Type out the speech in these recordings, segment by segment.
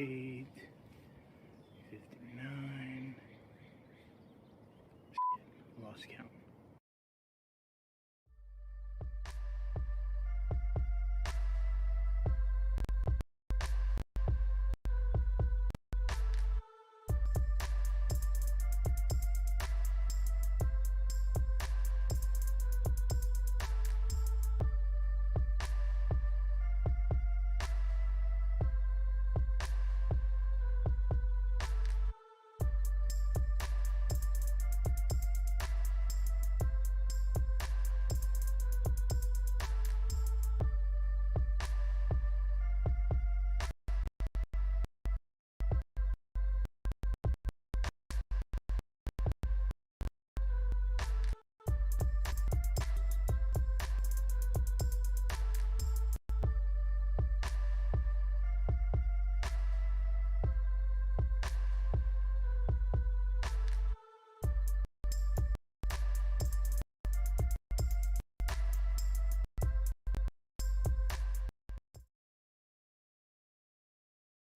58, 59. Lost count.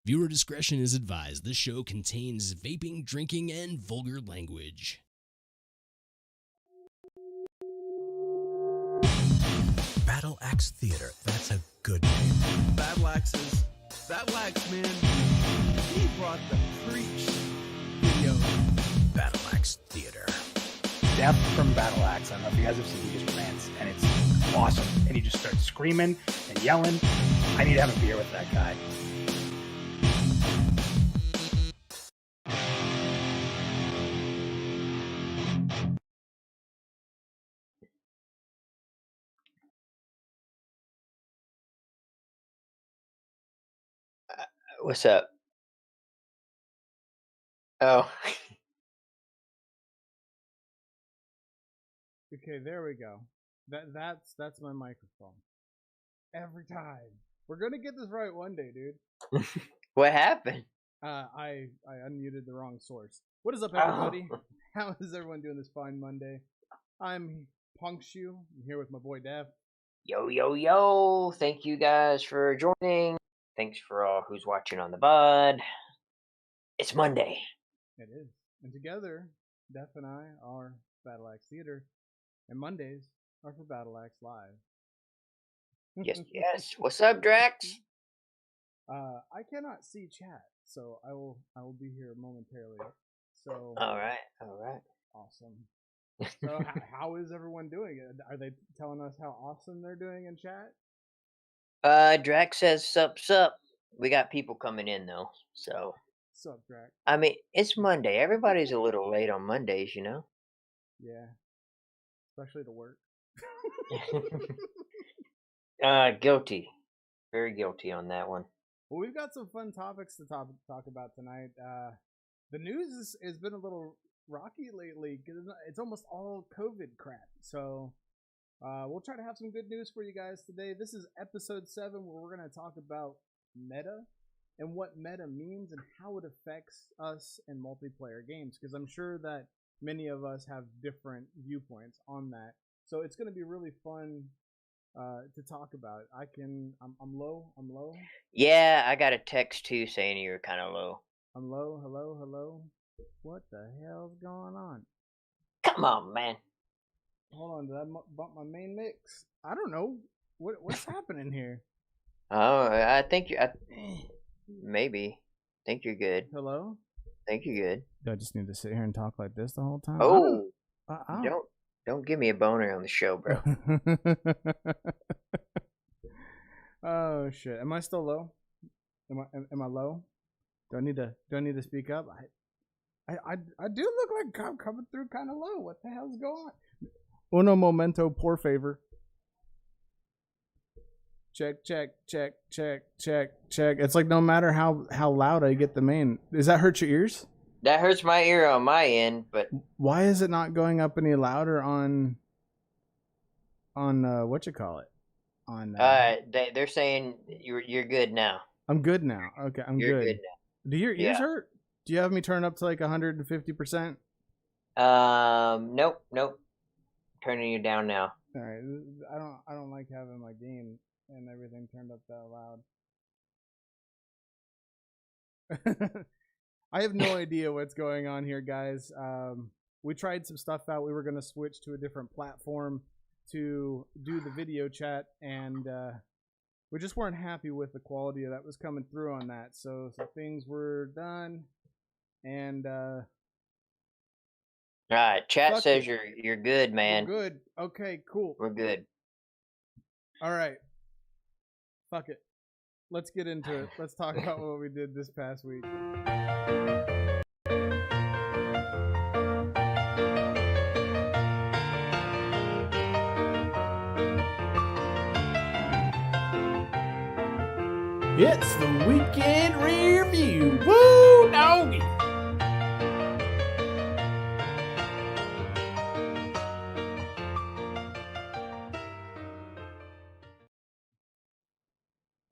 Viewer discretion is advised. This show contains vaping, drinking, and vulgar language. Battle Axe Theater. That's a good name. Battle Axes. Battle Axe, man. He brought the preach video. Battle Axe Theater. Death from Battle Axe. I don't know if you guys have seen, he just rants, and it's awesome. And he just starts screaming and yelling. I need to have a beer with that guy. What's up? Oh, Okay, there we go. That's my microphone. Every time. We're gonna get this right one day, dude. what happened? I unmuted the wrong source. What is up, everybody? How is everyone doing this fine Monday? I'm Punkshu. I'm here with my boy Dev. Yo, yo, yo. Thank you guys for joining. Thanks for all who's watching on the bud. It's Monday. It is. And together, Def and I are Battle Axe Theater, and Mondays are for Battle Axe Live. Yes, yes. What's up, Drax? I cannot see chat, so I will be here momentarily. So All right, all right. awesome. So how is everyone doing? Are they telling us how awesome they're doing in chat? Drax says sup, sup. We got people coming in though, so Sup, Drac? I mean it's Monday. Everybody's a little late on Mondays, you know. Yeah, especially to work. Guilty, very guilty on that one. Well, we've got some fun topics to talk about tonight. The news has been a little rocky lately because it's almost all COVID crap. So we'll try to have some good news for you guys today. This is episode 7 where we're going to talk about meta and what meta means and how it affects us in multiplayer games, because I'm sure that many of us have different viewpoints on that. So it's going to be really fun to talk about. I'm low. Yeah, I got a text too saying you were kind of low. I'm low. Hello. What the hell's going on? Come on, man. Hold on, did I bump my main mix? I don't know. What's happening here? Oh, I think you. Maybe. Think you're good. Hello? Think you're good. Do I just need to sit here and talk like this the whole time? Oh, I don't give me a boner on the show, bro. Oh shit! Am I still low? Am I low? Do I need to speak up? I do look like I'm coming through kind of low. What the hell's going on? Uno momento, por favor. Check. It's like no matter how loud I get the main. Does that hurt your ears? That hurts my ear on my end, but Why is it not going up any louder on what you call it? On they're saying you're good now. I'm good now. Okay, You're good. good now. Do your ears Yeah. hurt? Do you have me turn up to like 150%? Nope. Turning you down now. All right. I don't like having my game and everything turned up that loud. I have no idea what's going on here, guys. We tried some stuff out. We were going to switch to a different platform to do the video chat, and we just weren't happy with the quality that was coming through on that. So things were done, and All right, chat Fuck says it. you're good, man. we're good. Okay, cool. We're good. All right. Fuck it. Let's get into it. Let's talk about what we did this past week. It's the weekend review. Woo, doggy.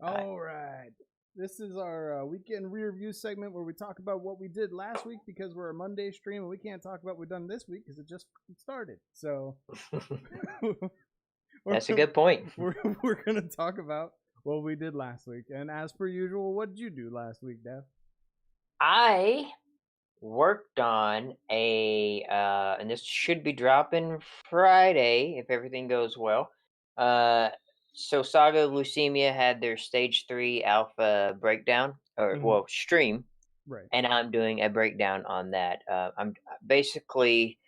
All right. This is our weekend review segment where we talk about what we did last week because we're a Monday stream and we can't talk about what we've done this week because it just started. So That's a good point. We're going to talk about what we did last week. And as per usual, what did you do last week, Dev? I worked on and this should be dropping Friday if everything goes well. So Saga Lucimia had their stage 3 alpha breakdown, or stream, Right. and I'm doing a breakdown on that. I'm basically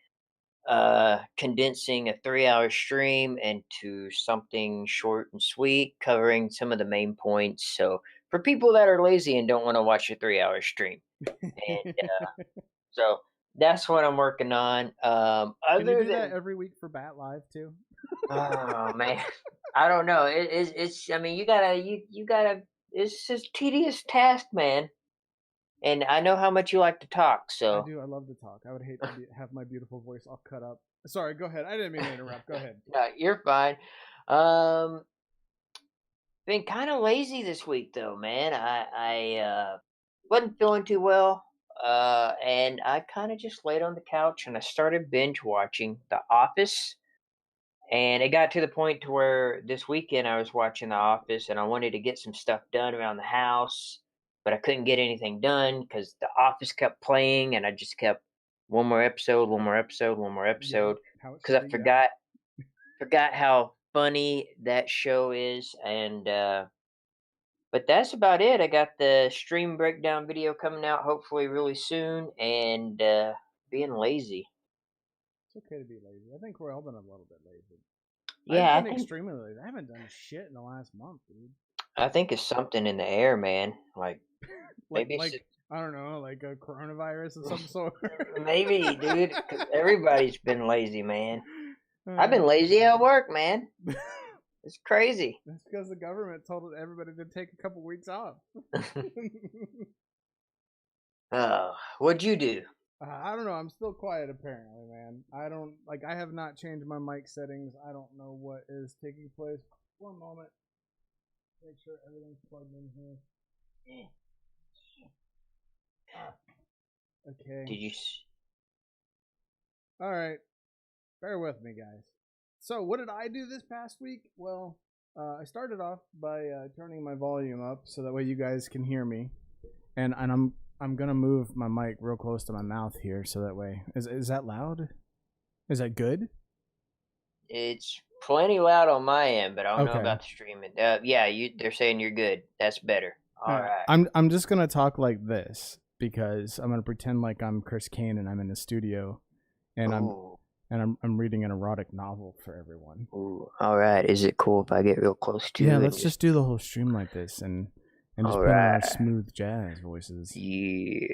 condensing a 3-hour stream into something short and sweet, covering some of the main points. So for people that are lazy and don't want to watch a 3-hour stream, and so that's what I'm working on. Can you Other do that than every week for Bat Live too? oh man, I don't know. It's I mean you gotta. It's a tedious task, man. And I know how much you like to talk, so I do. I love to talk. I would hate to have my beautiful voice all cut up. Sorry, go ahead. I didn't mean to interrupt. Go ahead. no, you're fine. Been kind of lazy this week though, man. I wasn't feeling too well, and I kind of just laid on the couch and I started binge watching The Office. And it got to the point to where this weekend I was watching The Office and I wanted to get some stuff done around the house, but I couldn't get anything done because The Office kept playing and I just kept one more episode, one more episode, one more episode because I forgot how funny that show is. And but that's about it. I got the stream breakdown video coming out hopefully really soon, and being lazy. It's okay to be lazy. I think we're all been a little bit lazy. Yeah, I've been extremely lazy. I haven't done shit in the last month, dude. I think it's something in the air, man. Like maybe it's I don't know, like a coronavirus of some sort. maybe, dude. 'Cause everybody's been lazy, man. I've been lazy at work, man. It's crazy. That's because the government told everybody to take a couple weeks off. Oh, what'd you do? I don't know. I'm still quiet, apparently, man. I have not changed my mic settings. I don't know what is taking place. One moment. Make sure everything's plugged in here. Okay. Did you? All right. Bear with me, guys. So, what did I do this past week? Well, I started off by turning my volume up so that way you guys can hear me, and I'm gonna move my mic real close to my mouth here so that way is that loud? Is that good? It's plenty loud on my end, but I don't know Okay. about the streaming. Yeah, they're saying you're good. That's better. All right. I'm just gonna talk like this because I'm gonna pretend like I'm Chris Kane and I'm in the studio, and Ooh. I'm reading an erotic novel for everyone. Ooh. All right. Is it cool if I get real close to you? Yeah, and let's just do the whole stream like this and just All put on our right. smooth jazz voices. Yeah.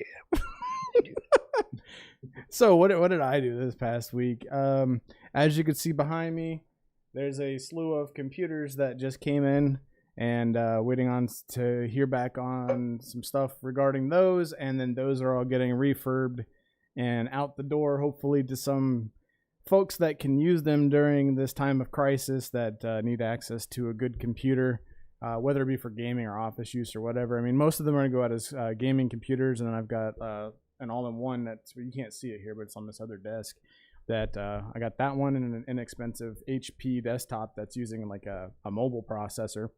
So what did I do this past week? As you can see behind me, there's a slew of computers that just came in and waiting on to hear back on some stuff regarding those, and then those are all getting refurbed and out the door, hopefully to some folks that can use them during this time of crisis that need access to a good computer, whether it be for gaming or office use or whatever. I mean, most of them are going to go out as gaming computers, and then I've got an all-in-one that's, you can't see it here, but it's on this other desk. That I got that one and an inexpensive HP desktop that's using like a mobile processor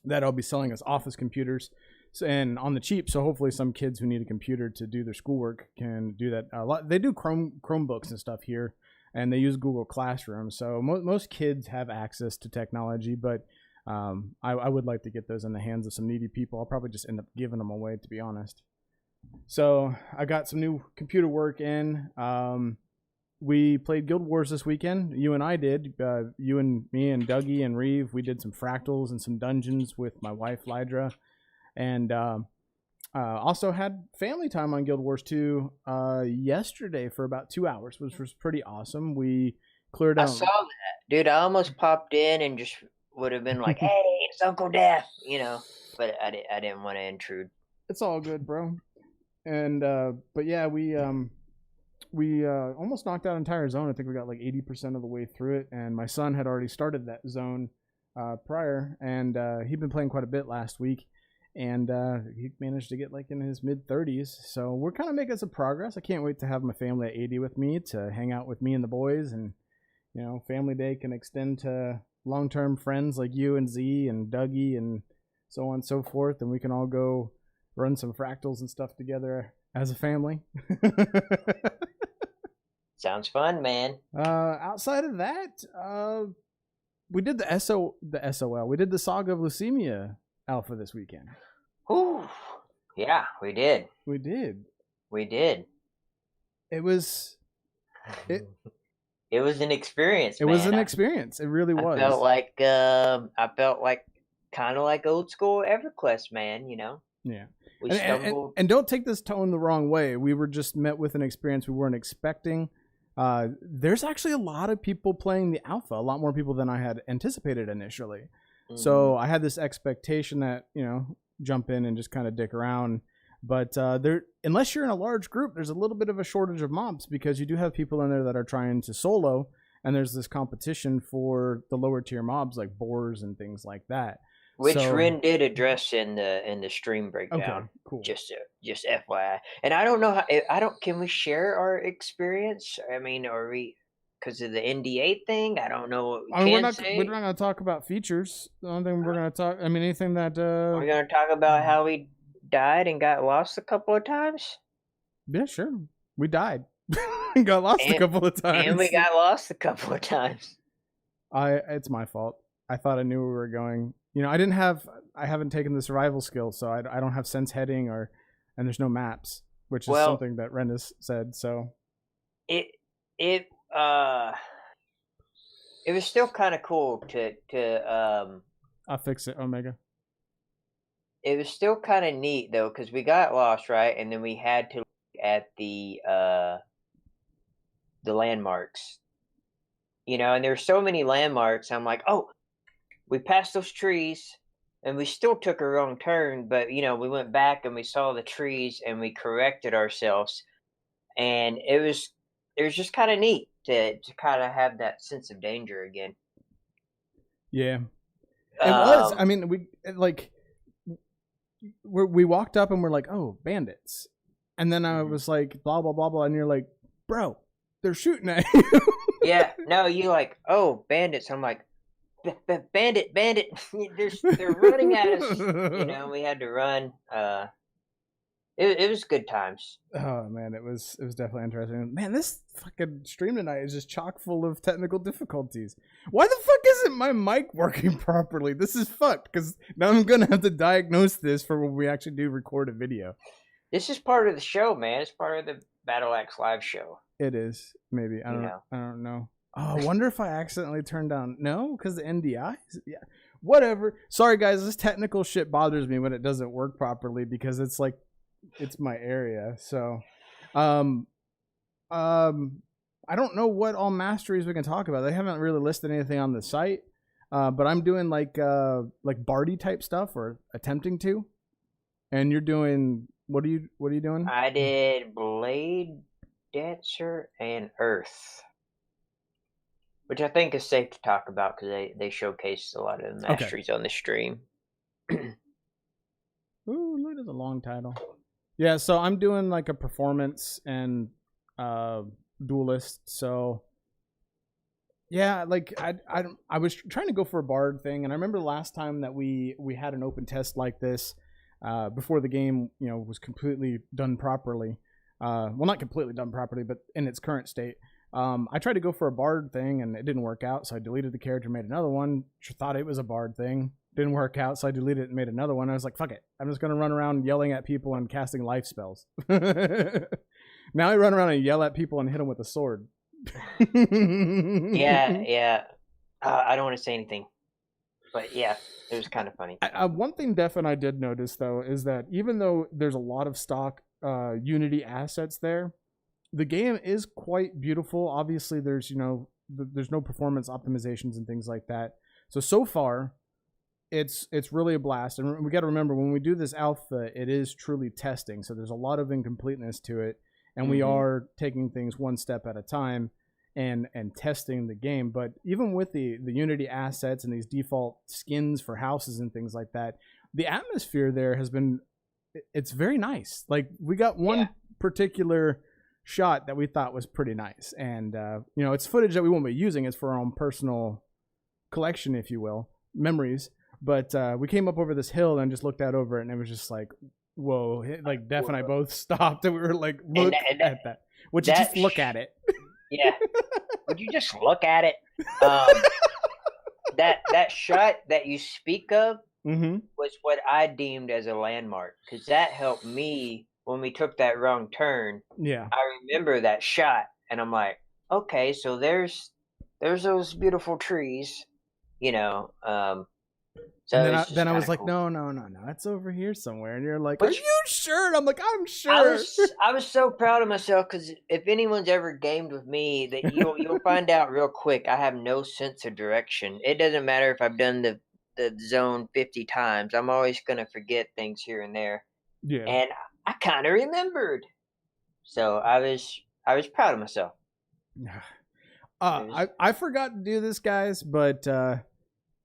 that I'll be selling as office computers. So, and on the cheap, so hopefully some kids who need a computer to do their schoolwork can do that. A lot they do Chromebooks and stuff here, and they use Google Classroom. So most kids have access to technology, but I would like to get those in the hands of some needy people. I'll probably just end up giving them away, to be honest. So I got some new computer work in. We played Guild Wars this weekend. You and I did. You and me and Dougie and Reeve. We did some fractals and some dungeons with my wife, Lydra. And also had family time on Guild Wars 2 yesterday for about 2 hours, which was pretty awesome. We cleared out. I saw that, dude. I almost popped in and just would have been like, "Hey, it's Uncle Death," but I didn't want to intrude. It's all good, bro. And but yeah, we almost knocked out an entire zone. I think we got like 80% of the way through it, and my son had already started that zone prior, and he'd been playing quite a bit last week. And he managed to get like in his mid-30s. So we're kind of making some progress. I can't wait to have my family at 80 with me to hang out with me and the boys. And, family day can extend to long-term friends like you and Z and Dougie and so on and so forth. And we can all go run some fractals and stuff together as a family. Sounds fun, man. Outside of that, we did the SOL. We did the Saga of Lucimia alpha this weekend. Ooh, yeah, we did. We did. It was an experience. It was an experience. It really was. I felt like kind of like old school EverQuest, man. Yeah. We stumbled. And don't take this tone the wrong way. We were just met with an experience we weren't expecting. There's actually a lot of people playing the alpha. A lot more people than I had anticipated initially. So I had this expectation that, jump in and just kind of dick around. But unless you're in a large group, there's a little bit of a shortage of mobs because you do have people in there that are trying to solo. And there's this competition for the lower tier mobs like boars and things like that. Which Rin did address in the stream breakdown. Okay, cool. Just FYI. And I don't know can we share our experience? I mean, are we... Because of the NDA thing, I don't know what we can say. We're not going to talk about features. The only thing we're going to talk... I mean, anything that... We're going to talk about how we died and got lost a couple of times? Yeah, sure. We died. And got lost a couple of times. And we got lost a couple of times. It's my fault. I thought I knew where we were going. I haven't taken the survival skill, so I don't have sense heading and there's no maps, which is something that Ren has said, so... It was still kind of cool to I'll fix it, Omega. It was still kind of neat though, because we got lost, right? And then we had to look at the landmarks, and there were so many landmarks. I'm like, oh, we passed those trees and we still took a wrong turn, but we went back and we saw the trees and we corrected ourselves, and it was just kind of neat to kind of have that sense of danger again. Yeah, it was. I mean, we walked up and we're like, oh, bandits, and then I was like, blah blah blah blah, and you're like, bro, they're shooting at you. Yeah, no, you like, oh, bandits. I'm like, bandit, they're running at us. We had to run. It was good times. Oh man, it was definitely interesting. Man, this fucking stream tonight is just chock full of technical difficulties. Why the fuck isn't my mic working properly? This is fucked, because now I'm gonna have to diagnose this for when we actually do record a video. This is part of the show, man. It's part of the Battle Axe live show. It is, maybe. I don't know. Oh, I wonder if I accidentally turned down. No, because the NDI. Yeah, whatever. Sorry guys, this technical shit bothers me when it doesn't work properly because it's like. It's my area, so I don't know what all masteries we can talk about. They haven't really listed anything on the site, but I'm doing like Bardy type stuff or attempting to. And you're doing what are you doing? I did Blade Dancer and Earth, which I think is safe to talk about because they showcased a lot of the masteries on the stream. Ooh, look at the long title. Yeah, so I'm doing like a performance and duelist. So yeah, like I was trying to go for a bard thing, and I remember the last time that we had an open test like this, before the game, was completely done properly. Well, not completely done properly, but in its current state. I tried to go for a bard thing and it didn't work out, so I deleted the character, made another one. Thought it was a bard thing, didn't work out, so I deleted it and made another one. I was like, fuck it, I'm just gonna run around yelling at people and casting life spells. Now I run around and yell at people and hit them with a sword. Yeah. I don't want to say anything, but yeah, it was kind of funny. One thing Def and I did notice though is that even though there's a lot of stock Unity assets there, the game is quite beautiful. Obviously, there's there's no performance optimizations and things like that. So far, it's really a blast. And we got to remember, when we do this alpha, it is truly testing. So there's a lot of incompleteness to it, and we are taking things one step at a time and testing the game. But even with the Unity assets and these default skins for houses and things like that, the atmosphere there it's very nice. Like, we got one particular shot that we thought was pretty nice, and it's footage that we won't be using. It's for our own personal collection, if you will, memories. But we came up over this hill and just looked out over it, and it was just like, whoa. Like, Def and I both stopped, and we were like, look at that. Would you just look at it? Yeah. Would you just look at it? That shot that you speak of was what I deemed as a landmark, because that helped me when we took that wrong turn. Yeah. I remember that shot, and I'm like, okay, so there's those beautiful trees, So and then I was like, cool. no, that's over here somewhere. And you're like, are you sure? And I'm like, I'm sure. I was so proud of myself, because if anyone's ever gamed with me, that you'll find out real quick, I have no sense of direction. It doesn't matter if I've done the zone 50 times. I'm always going to forget things here and there. Yeah. And I kind of remembered. So I was proud of myself. I forgot to do this, guys, but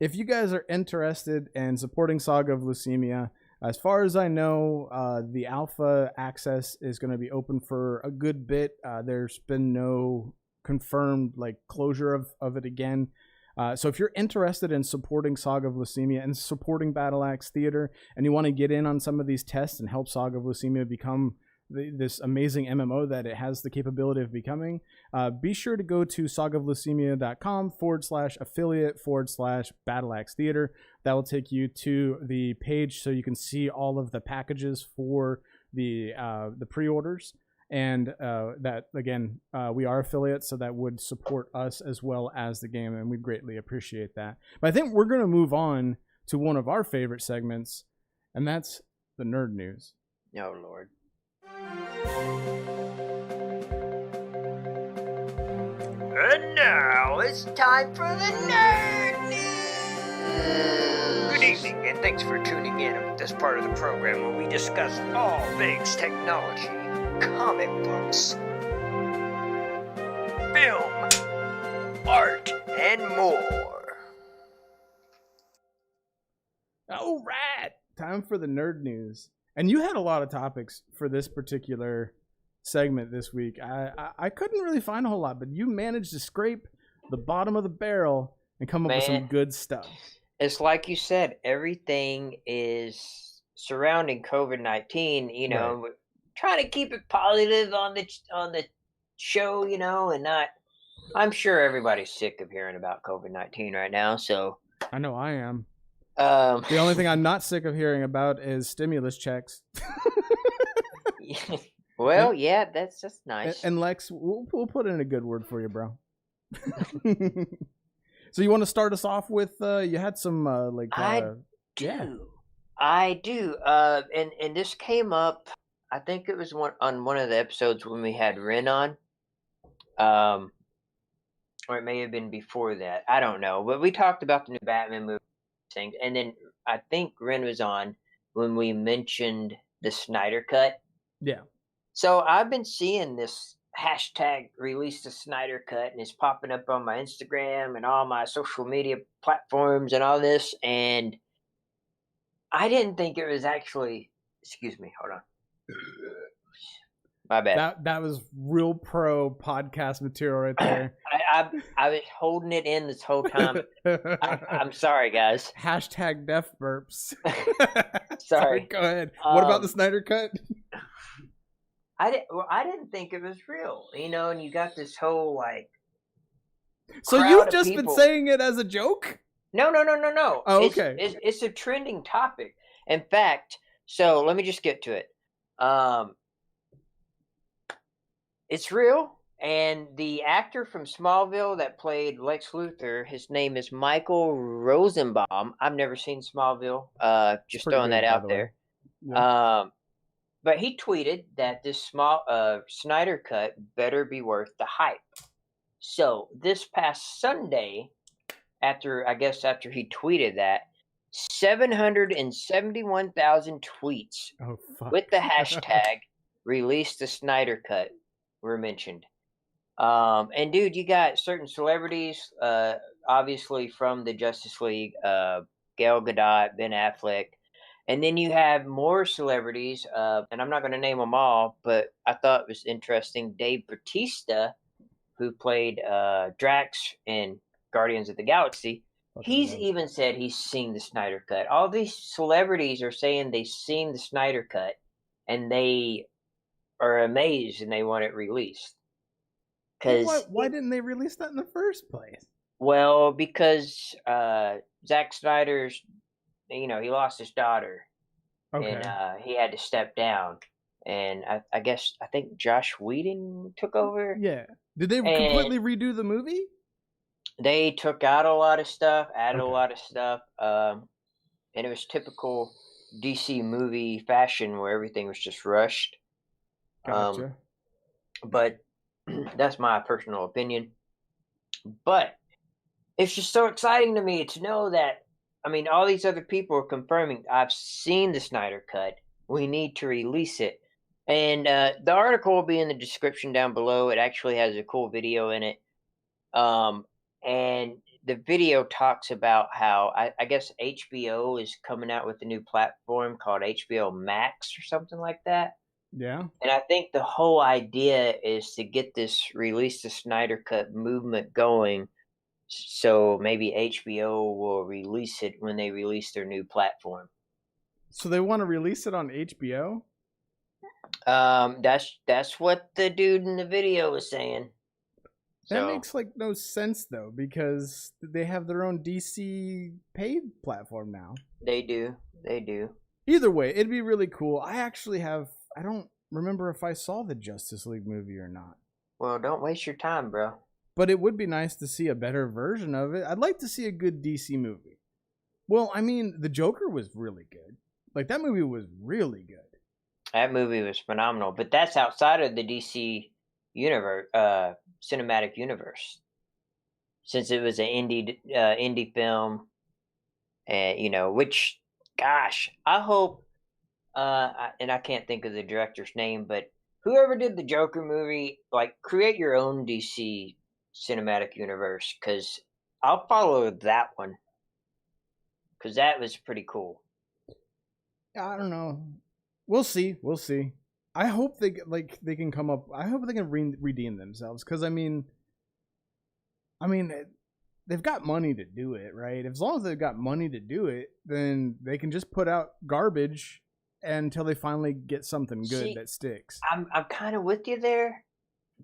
if you guys are interested in supporting Saga of Lucimia, as far as I know, the alpha access is going to be open for a good bit. There's been no confirmed closure of it again. So if you're interested in supporting Saga of Lucimia and supporting Battle Axe Theater, and you want to get in on some of these tests and help Saga of Lucimia become this amazing MMO that it has the capability of becoming, be sure to go to sagaoflucimia.com/affiliate/Battle Axe Theater. That will take you to the page so you can see all of the packages for the pre-orders. And that, again, we are affiliates, so that would support us as well as the game, and we'd greatly appreciate that. But I think we're going to move on to one of our favorite segments, and that's the nerd news. Oh, Lord. And now it's time for the nerd news. Good evening, and thanks for tuning in to this part of the program where we discuss all things technology, comic books, film, art, and more. All right, time for the nerd news. And you had a lot of topics for this particular segment this week. I couldn't really find a whole lot, but you managed to scrape the bottom of the barrel and come up with some good stuff. It's like you said, everything is surrounding COVID-19, right. Trying to keep it positive on the show, and not. I'm sure everybody's sick of hearing about COVID-19 right now, so. I know I am. The only thing I'm not sick of hearing about is stimulus checks. Well, yeah, that's nice. And Lex, we'll put in a good word for you, bro. So you want to start us off with? You had some I do. And this came up. I think it was on one of the episodes when we had Ren on. Or it may have been before that. I don't know. But we talked about the new Batman movie things, and then I think Ren was on when we mentioned the Snyder cut. Yeah. So I've been seeing this hashtag release the Snyder cut, and it's popping up on my Instagram and all my social media platforms and all this, and I didn't think it was actually. Excuse me. Hold on. My bad. That was real pro podcast material right there. I was holding it in this whole time. I'm sorry, guys. Hashtag death burps. Sorry. Go ahead. What about the Snyder cut? I didn't think it was real, and you got this whole like. So you've just been saying it as a joke? No. Oh, okay. It's a trending topic. In fact, so let me just get to it. It's real, and the actor from Smallville that played Lex Luthor, his name is Michael Rosenbaum. I've never seen Smallville. Just throwing that out there. Yeah. But he tweeted that this Snyder cut better be worth the hype. So this past Sunday, after he tweeted that, 771,000 tweets with the hashtag release the Snyder cut were mentioned. And dude, you got certain celebrities, obviously from the Justice League, Gal Gadot, Ben Affleck. And then you have more celebrities, and I'm not going to name them all, but I thought it was interesting. Dave Bautista, who played Drax in Guardians of the Galaxy, he's even said he's seen the Snyder Cut. All these celebrities are saying they've seen the Snyder Cut, and they are amazed and they want it released. Why didn't they release that in the first place? Well, because Zack Snyder's, he lost his daughter, and he had to step down. And I think Josh Whedon took over. Yeah. Did they completely redo the movie? They took out a lot of stuff, added a lot of stuff, and it was typical DC movie fashion where everything was just rushed. Gotcha. But that's my personal opinion. But it's just so exciting to me to know that, all these other people are confirming, I've seen the Snyder Cut. We need to release it. And the article will be in the description down below. It actually has a cool video in it. And the video talks about how, I guess HBO is coming out with a new platform called HBO Max or something like that. Yeah. And I think the whole idea is to get this release the Snyder Cut movement going. So maybe HBO will release it when they release their new platform. So they want to release it on HBO? That's what the dude in the video was saying. That makes no sense though, because they have their own DC paid platform now. They do. Either way, it'd be really cool. I don't remember if I saw the Justice League movie or not. Well, don't waste your time, bro. But it would be nice to see a better version of it. I'd like to see a good DC movie. Well, the Joker was really good. That movie was really good. That movie was phenomenal, but that's outside of the DC universe, cinematic universe. Since it was an indie film, and which, gosh, I hope, and I can't think of the director's name, but whoever did the Joker movie, create your own DC cinematic universe, because I'll follow that one, because that was pretty cool. I don't know. We'll see. I hope they can come up. I hope they can redeem themselves, because they've got money to do it, right? As long as they've got money to do it, then they can just put out garbage until they finally get something good that sticks. I'm kind of with you there,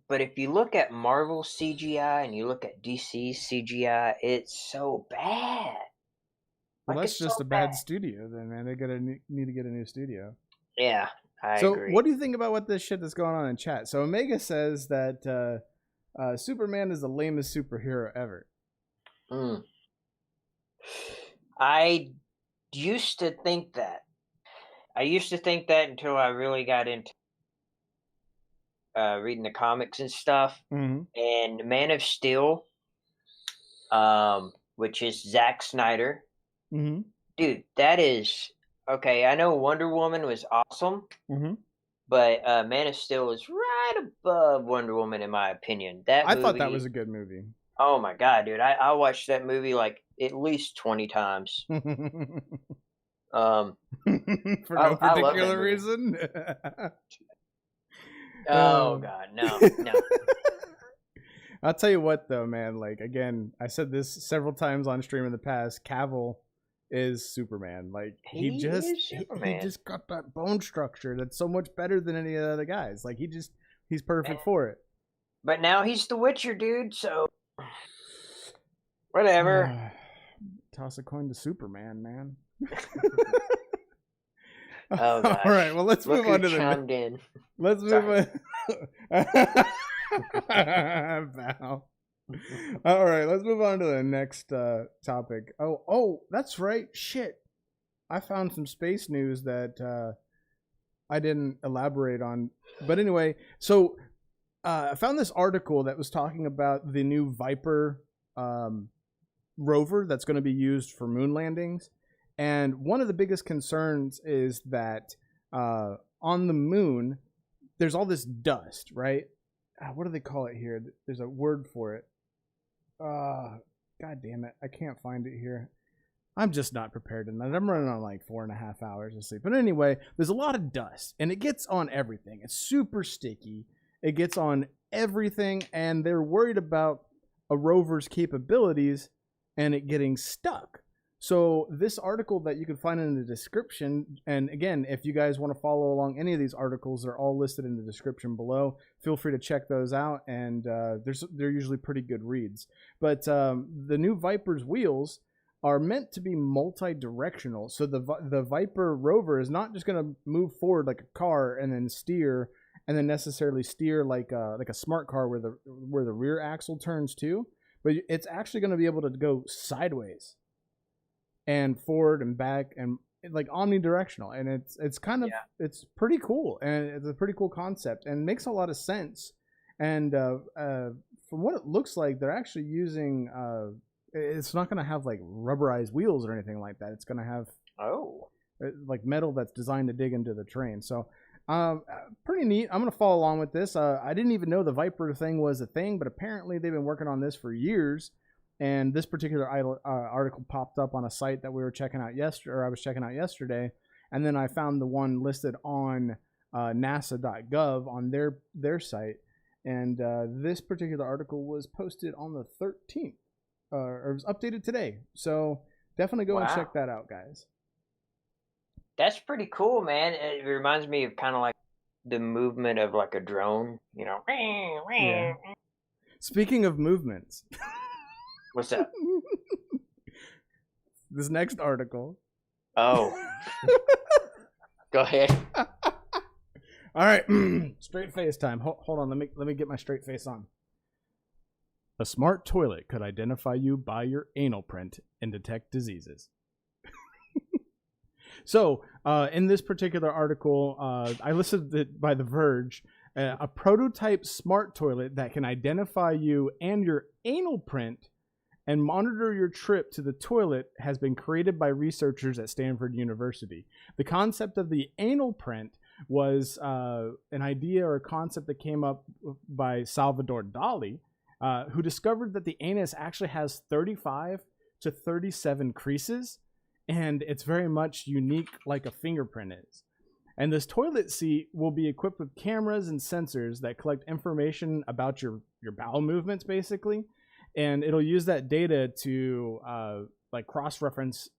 but if you look at Marvel CGI and you look at DC CGI, it's so bad. Well, that's just a bad studio, then, man. They need to get a new studio. Yeah, I agree. So, what do you think about what this shit that's going on in chat? So, Omega says that Superman is the lamest superhero ever. I used to think that. Until I really got into reading the comics and stuff. Mm-hmm. And Man of Steel, which is Zack Snyder. Mm-hmm. Dude, that is... Okay, I know Wonder Woman was awesome, but Man of Steel is right above Wonder Woman in my opinion. I thought that was a good movie. Oh my god, dude! I watched that movie at least 20 times. For no particular reason. Oh god, no. I'll tell you what, though, man. Like, again, I said this several times on stream in the past. Cavill is Superman. Like, he just got that bone structure that's so much better than any of the other guys. Like, he's perfect for it. But now he's the Witcher, dude. So whatever. Toss a coin to Superman, man. Oh, gosh. All right. Well, let's move on to the. Let's move on. Val. All right, let's move on to the next topic. Oh, that's right. Shit, I found some space news that I didn't elaborate on. But anyway, so I found this article that was talking about the new Viper rover that's going to be used for moon landings. And one of the biggest concerns is that on the moon, there's all this dust, right? What do they call it here? There's a word for it. God damn it. I can't find it here. I'm just not prepared tonight. I'm running on like 4.5 hours of sleep. But anyway, there's a lot of dust, and it gets on everything. It's super sticky. It gets on everything, and they're worried about a rover's capabilities and it getting stuck. So this article that you can find in the description, and again, if you guys want to follow along any of these articles, they're all listed in the description below. Feel free to check those out, and they're usually pretty good reads. But the new Viper's wheels are meant to be multi-directional. So the Viper rover is not just going to move forward like a car and then steer, and then necessarily steer like a smart car where the rear axle turns too. But it's actually going to be able to go sideways and forward and back and like omnidirectional, and it's kind of it's pretty cool, and it's a pretty cool concept and makes a lot of sense. And from what it looks like, they're actually using it's not going to have like rubberized wheels or anything like that. It's going to have like metal that's designed to dig into the terrain. So pretty neat. I'm going to follow along with this. I didn't even know the Viper thing was a thing, but apparently they've been working on this for years. And this particular article popped up on a site that we were checking out yesterday, or I was checking out yesterday, and then I found the one listed on NASA.gov on their site. And this particular article was posted on the 13th, or it was updated today. So definitely go and check that out, guys. That's pretty cool, man. It reminds me of kind of like the movement of like a drone, you know. Yeah. Speaking of movements. What's up? This next article. Oh. Go ahead. All right. Straight face time. Hold on. Let me get my straight face on. A smart toilet could identify you by your anal print and detect diseases. So, in this particular article, I listed it by The Verge. A prototype smart toilet that can identify you and your anal print and monitor your trip to the toilet has been created by researchers at Stanford University. The concept of the anal print was an idea or a concept that came up by Salvador Dali, who discovered that the anus actually has 35 to 37 creases, and it's very much unique like a fingerprint is. And this toilet seat will be equipped with cameras and sensors that collect information about your bowel movements, basically. And it'll use that data to like cross-reference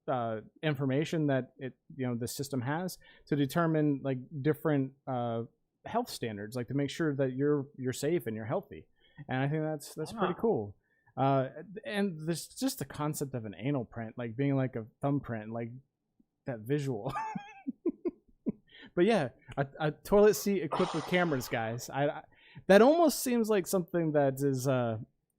information that the system has to determine like different health standards, like to make sure that you're safe and you're healthy. And I think that's pretty cool. And there's just the concept of an anal print, like being like a thumbprint, like that visual. But yeah, a toilet seat equipped with cameras, guys. That almost seems like something that is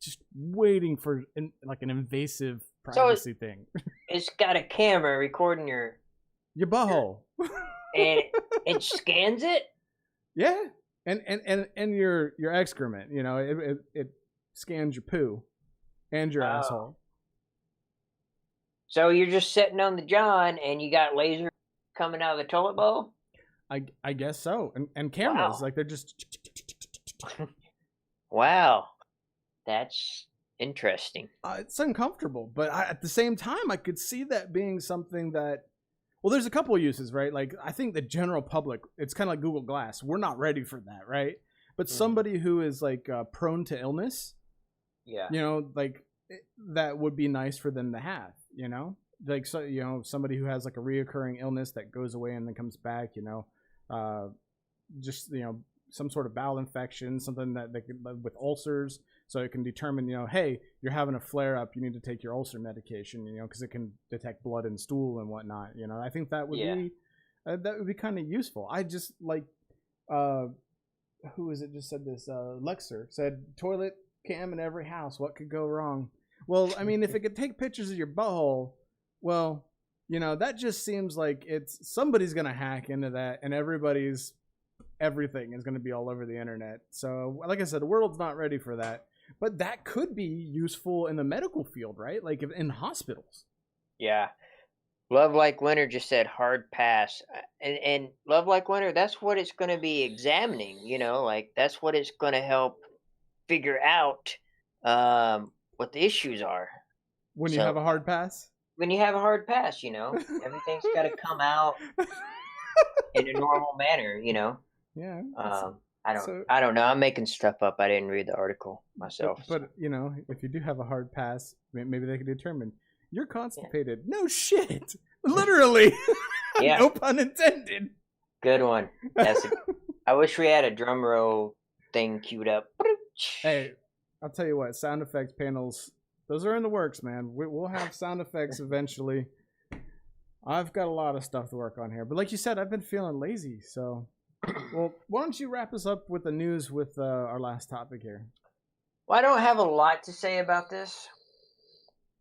just waiting for like an invasive privacy thing. It's got a camera recording your butthole, and it scans it. Yeah, and your excrement. It scans your poo and your asshole. So you're just sitting on the john, and you got laser coming out of the toilet bowl. I guess so, and cameras like they're just. Wow. That's interesting. It's uncomfortable, but at the same time, I could see that being something that, well, there's a couple of uses, right? Like, I think the general public, it's kind of like Google Glass. We're not ready for that, right? But somebody who is like prone to illness, Yeah. You know, like that would be nice for them to have, you know? Like, so, you know, somebody who has like a reoccurring illness that goes away and then comes back, you know, just, you know, some sort of bowel infection, something that they could with ulcers. So it can determine, you know, hey, you're having a flare up, you need to take your ulcer medication, you know, because it can detect blood and stool and whatnot. You know, I think that would be kind of useful. I just like, who is it just said this? Lexer said toilet cam in every house. What could go wrong? Well, I mean, if it could take pictures of your butthole, well, you know, that just seems like it's somebody's gonna hack into that, and everything is gonna be all over the internet. So, like I said, the world's not ready for that. But that could be useful in the medical field, right? Like in hospitals. Yeah. Love Like Winter just said hard pass. And Love Like Winter, that's what it's going to be examining, you know, like that's what it's going to help figure out what the issues are. When you have a hard pass? When you have a hard pass, you know, everything's got to come out in a normal manner, you know. Yeah. I don't know. I'm making stuff up. I didn't read the article myself. But you know, if you do have a hard pass, maybe they can determine you're constipated. Yeah. No shit. Literally. Yeah. No pun intended. Good one. I wish we had a drum roll thing queued up. Hey, I'll tell you what. Sound effects panels, those are in the works, man. We'll have sound effects eventually. I've got a lot of stuff to work on here, but like you said, I've been feeling lazy, so. Well, why don't you wrap us up with the news with our last topic here? Well, I don't have a lot to say about this.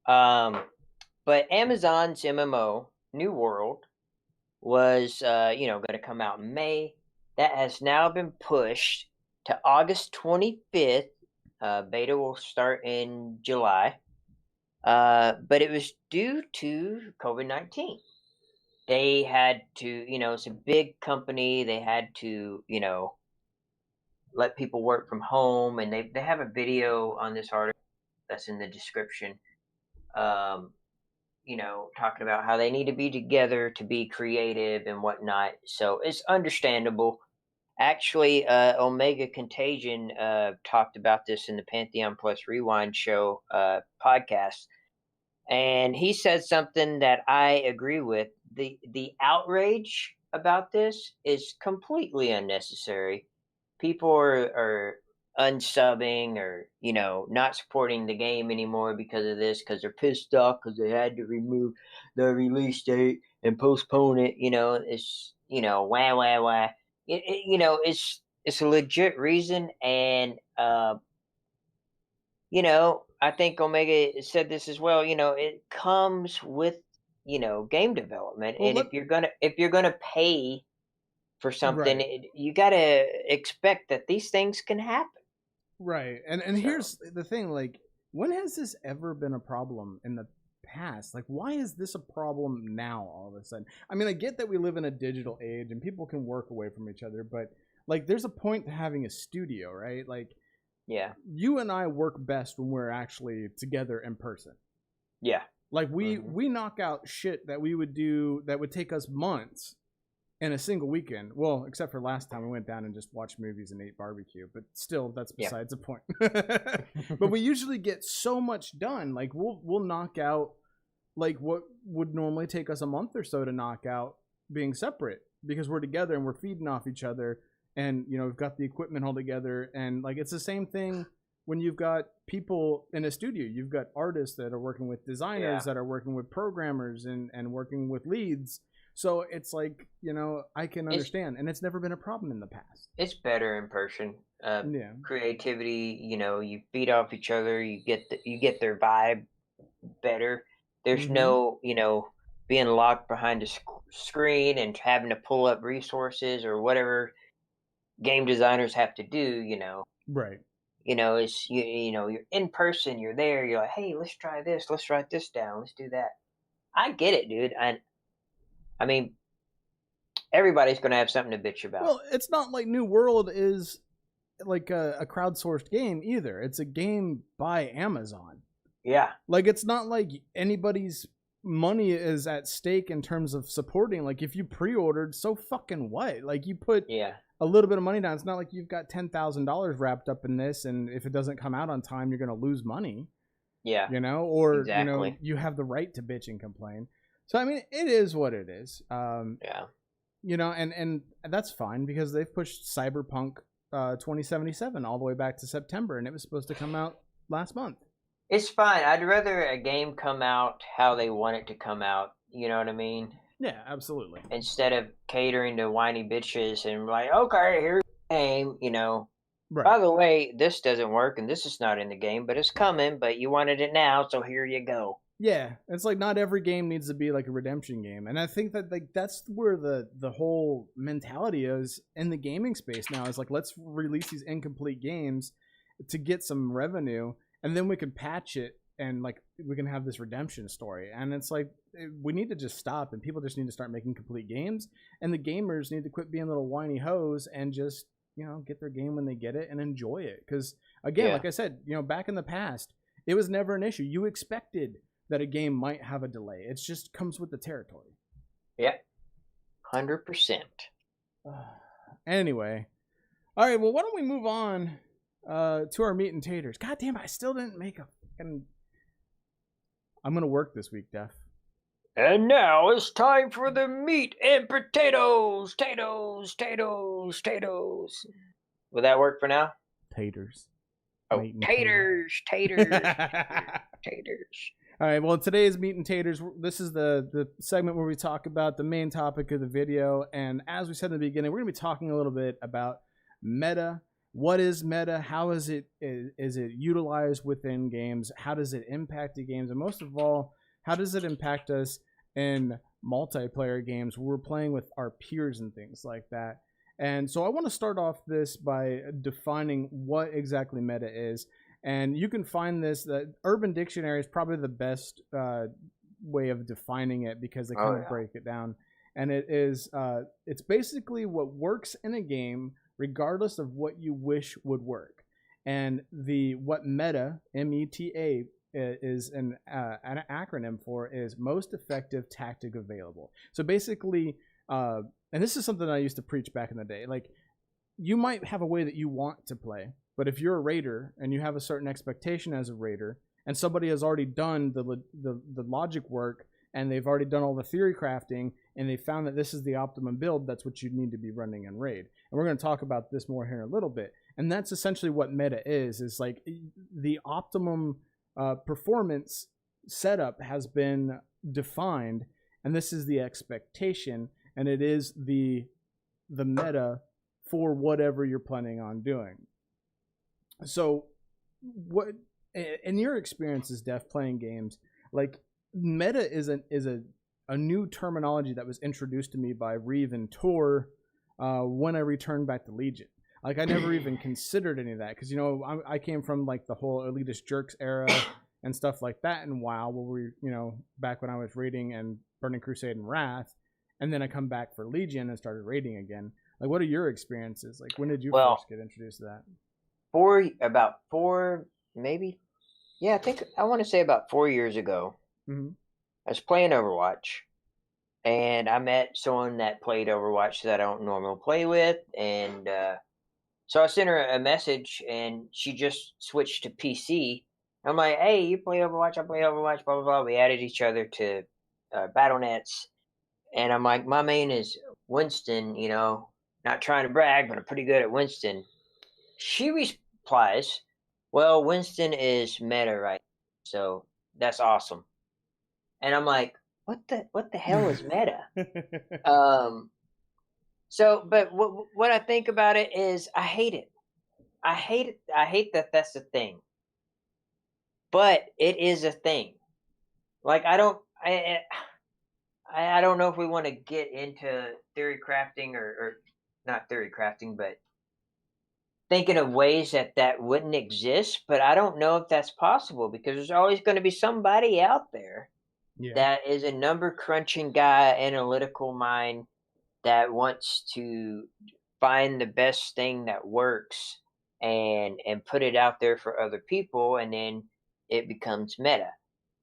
But Amazon's MMO, New World, was, going to come out in May. That has now been pushed to August 25th. Beta will start in July. But it was due to COVID-19. They had to, you know, it's a big company. They had to, you know, let people work from home. And they have a video on this article that's in the description, you know, talking about how they need to be together to be creative and whatnot. So it's understandable. Actually, Omega Contagion talked about this in the Pantheon Plus Rewind show podcast. And he said something that I agree with. The outrage about this is completely unnecessary. People are unsubbing or, you know, not supporting the game anymore because of this, because they're pissed off because they had to remove the release date and postpone it. You know, it's, you know, wah. You know, it's a legit reason. And, you know, I think Omega said this as well. You know, it comes with, you know, game development, and if you're gonna pay for something, right, you gotta expect that these things can happen. Right, and so, here's the thing: like, when has this ever been a problem in the past? Like, why is this a problem now all of a sudden? I mean, I get that we live in a digital age and people can work away from each other, but like, there's a point to having a studio, right? Like. Yeah. You and I work best when we're actually together in person. Yeah. Like we knock out shit that we would do that would take us months in a single weekend. Well, except for last time we went down and just watched movies and ate barbecue, but still that's besides the point. But we usually get so much done. Like we'll knock out like what would normally take us a month or so to knock out being separate because we're together and we're feeding off each other. And, you know, we've got the equipment all together. And, like, it's the same thing when you've got people in a studio. You've got artists that are working with designers, that are working with programmers and working with leads. So it's like, you know, I can understand. And it's never been a problem in the past. It's better in person. Creativity, you know, you feed off each other. You get their vibe better. There's no, you know, being locked behind a screen and having to pull up resources or whatever game designers have to do, you know. Right. You know, it's you know, you're in person, you're there, you're like, hey, let's try this, let's write this down, let's do that. I get it, dude. I mean, everybody's gonna have something to bitch about. Well, it's not like New World is like a crowdsourced game either. It's a game by Amazon. Yeah. Like it's not like anybody's money is at stake in terms of supporting. Like if you pre-ordered, so fucking what? Like you put a little bit of money down. It's not like you've got $10,000 wrapped up in this, and if it doesn't come out on time, you're going to lose money. Yeah. Or exactly. you have the right to bitch and complain. So I mean, it is what it is. Yeah. And that's fine because they've pushed Cyberpunk 2077 all the way back to September, and it was supposed to come out last month. It's fine. I'd rather a game come out how they want it to come out. You know what I mean? Yeah, absolutely. Instead of catering to whiny bitches and like, okay, here's the game, Right. By the way, this doesn't work and this is not in the game, but it's coming, but you wanted it now, so here you go. Yeah, it's like not every game needs to be like a redemption game, and I think that like that's where the whole mentality is in the gaming space now. Is like, let's release these incomplete games to get some revenue, and then we can patch it and like we can have this redemption story. And it's like we need to just stop, and people just need to start making complete games, and the gamers need to quit being little whiny hoes and just get their game when they get it and enjoy it. Because again, like I said, back in the past, it was never an issue. You expected that a game might have a delay. It just comes with the territory. Yeah, 100%. Anyway, all right. Well, why don't we move on to our meat and taters? God damn it! I still didn't make a fucking. I'm gonna work this week, Def. And now it's time for the meat and potatoes. Taters. Will that work for now? Taters. Oh, taters. All right, well, today's meat and taters, this is the segment where we talk about the main topic of the video. And as we said in the beginning, we're going to be talking a little bit about meta. What is meta? How is it utilized within games? How does it impact the games? And most of all, how does it impact us in multiplayer games where we're playing with our peers and things like that? And so I want to start off this by defining what exactly meta is. And you can find this, the Urban Dictionary is probably the best way of defining it because they kind of break it down. And it's basically what works in a game regardless of what you wish would work. And what meta, M-E-T-A, is an acronym for is most effective tactic available. So basically, and this is something I used to preach back in the day, like you might have a way that you want to play, but if you're a raider and you have a certain expectation as a raider, and somebody has already done the logic work and they've already done all the theory crafting and they found that this is the optimum build, that's what you need to be running in raid. And we're going to talk about this more here in a little bit. And that's essentially what meta is like the optimum performance setup has been defined, and this is the expectation, and it is the meta for whatever you're planning on doing. So what in your experiences, Def, playing games, like meta is a new terminology that was introduced to me by Reeve and Tor when I returned back to Legion. Like I never even considered any of that because I came from like the whole elitist jerks era and stuff like that in WoW, where we back when I was raiding and Burning Crusade and Wrath, and then I come back for Legion and started raiding again. Like, what are your experiences? Like, when did you first get introduced to that? About 4, maybe. Yeah, I want to say about 4 years ago. Mm-hmm. I was playing Overwatch, and I met someone that played Overwatch that I don't normally play with, and so I sent her a message, and she just switched to PC. I'm like, hey, you play Overwatch, I play Overwatch, blah, blah, blah. We added each other to BattleNets, and I'm like, my main is Winston, not trying to brag, but I'm pretty good at Winston. She replies, well, Winston is meta right now, so that's awesome. And I'm like, what the hell is meta? So, but what I think about it is I hate it. I hate that that's a thing. But it is a thing. Like I don't know if we want to get into theory crafting or not theory crafting, but thinking of ways that wouldn't exist. But I don't know if that's possible because there's always going to be somebody out there that is a number crunching guy, analytical mind that wants to find the best thing that works and put it out there for other people, and then it becomes meta.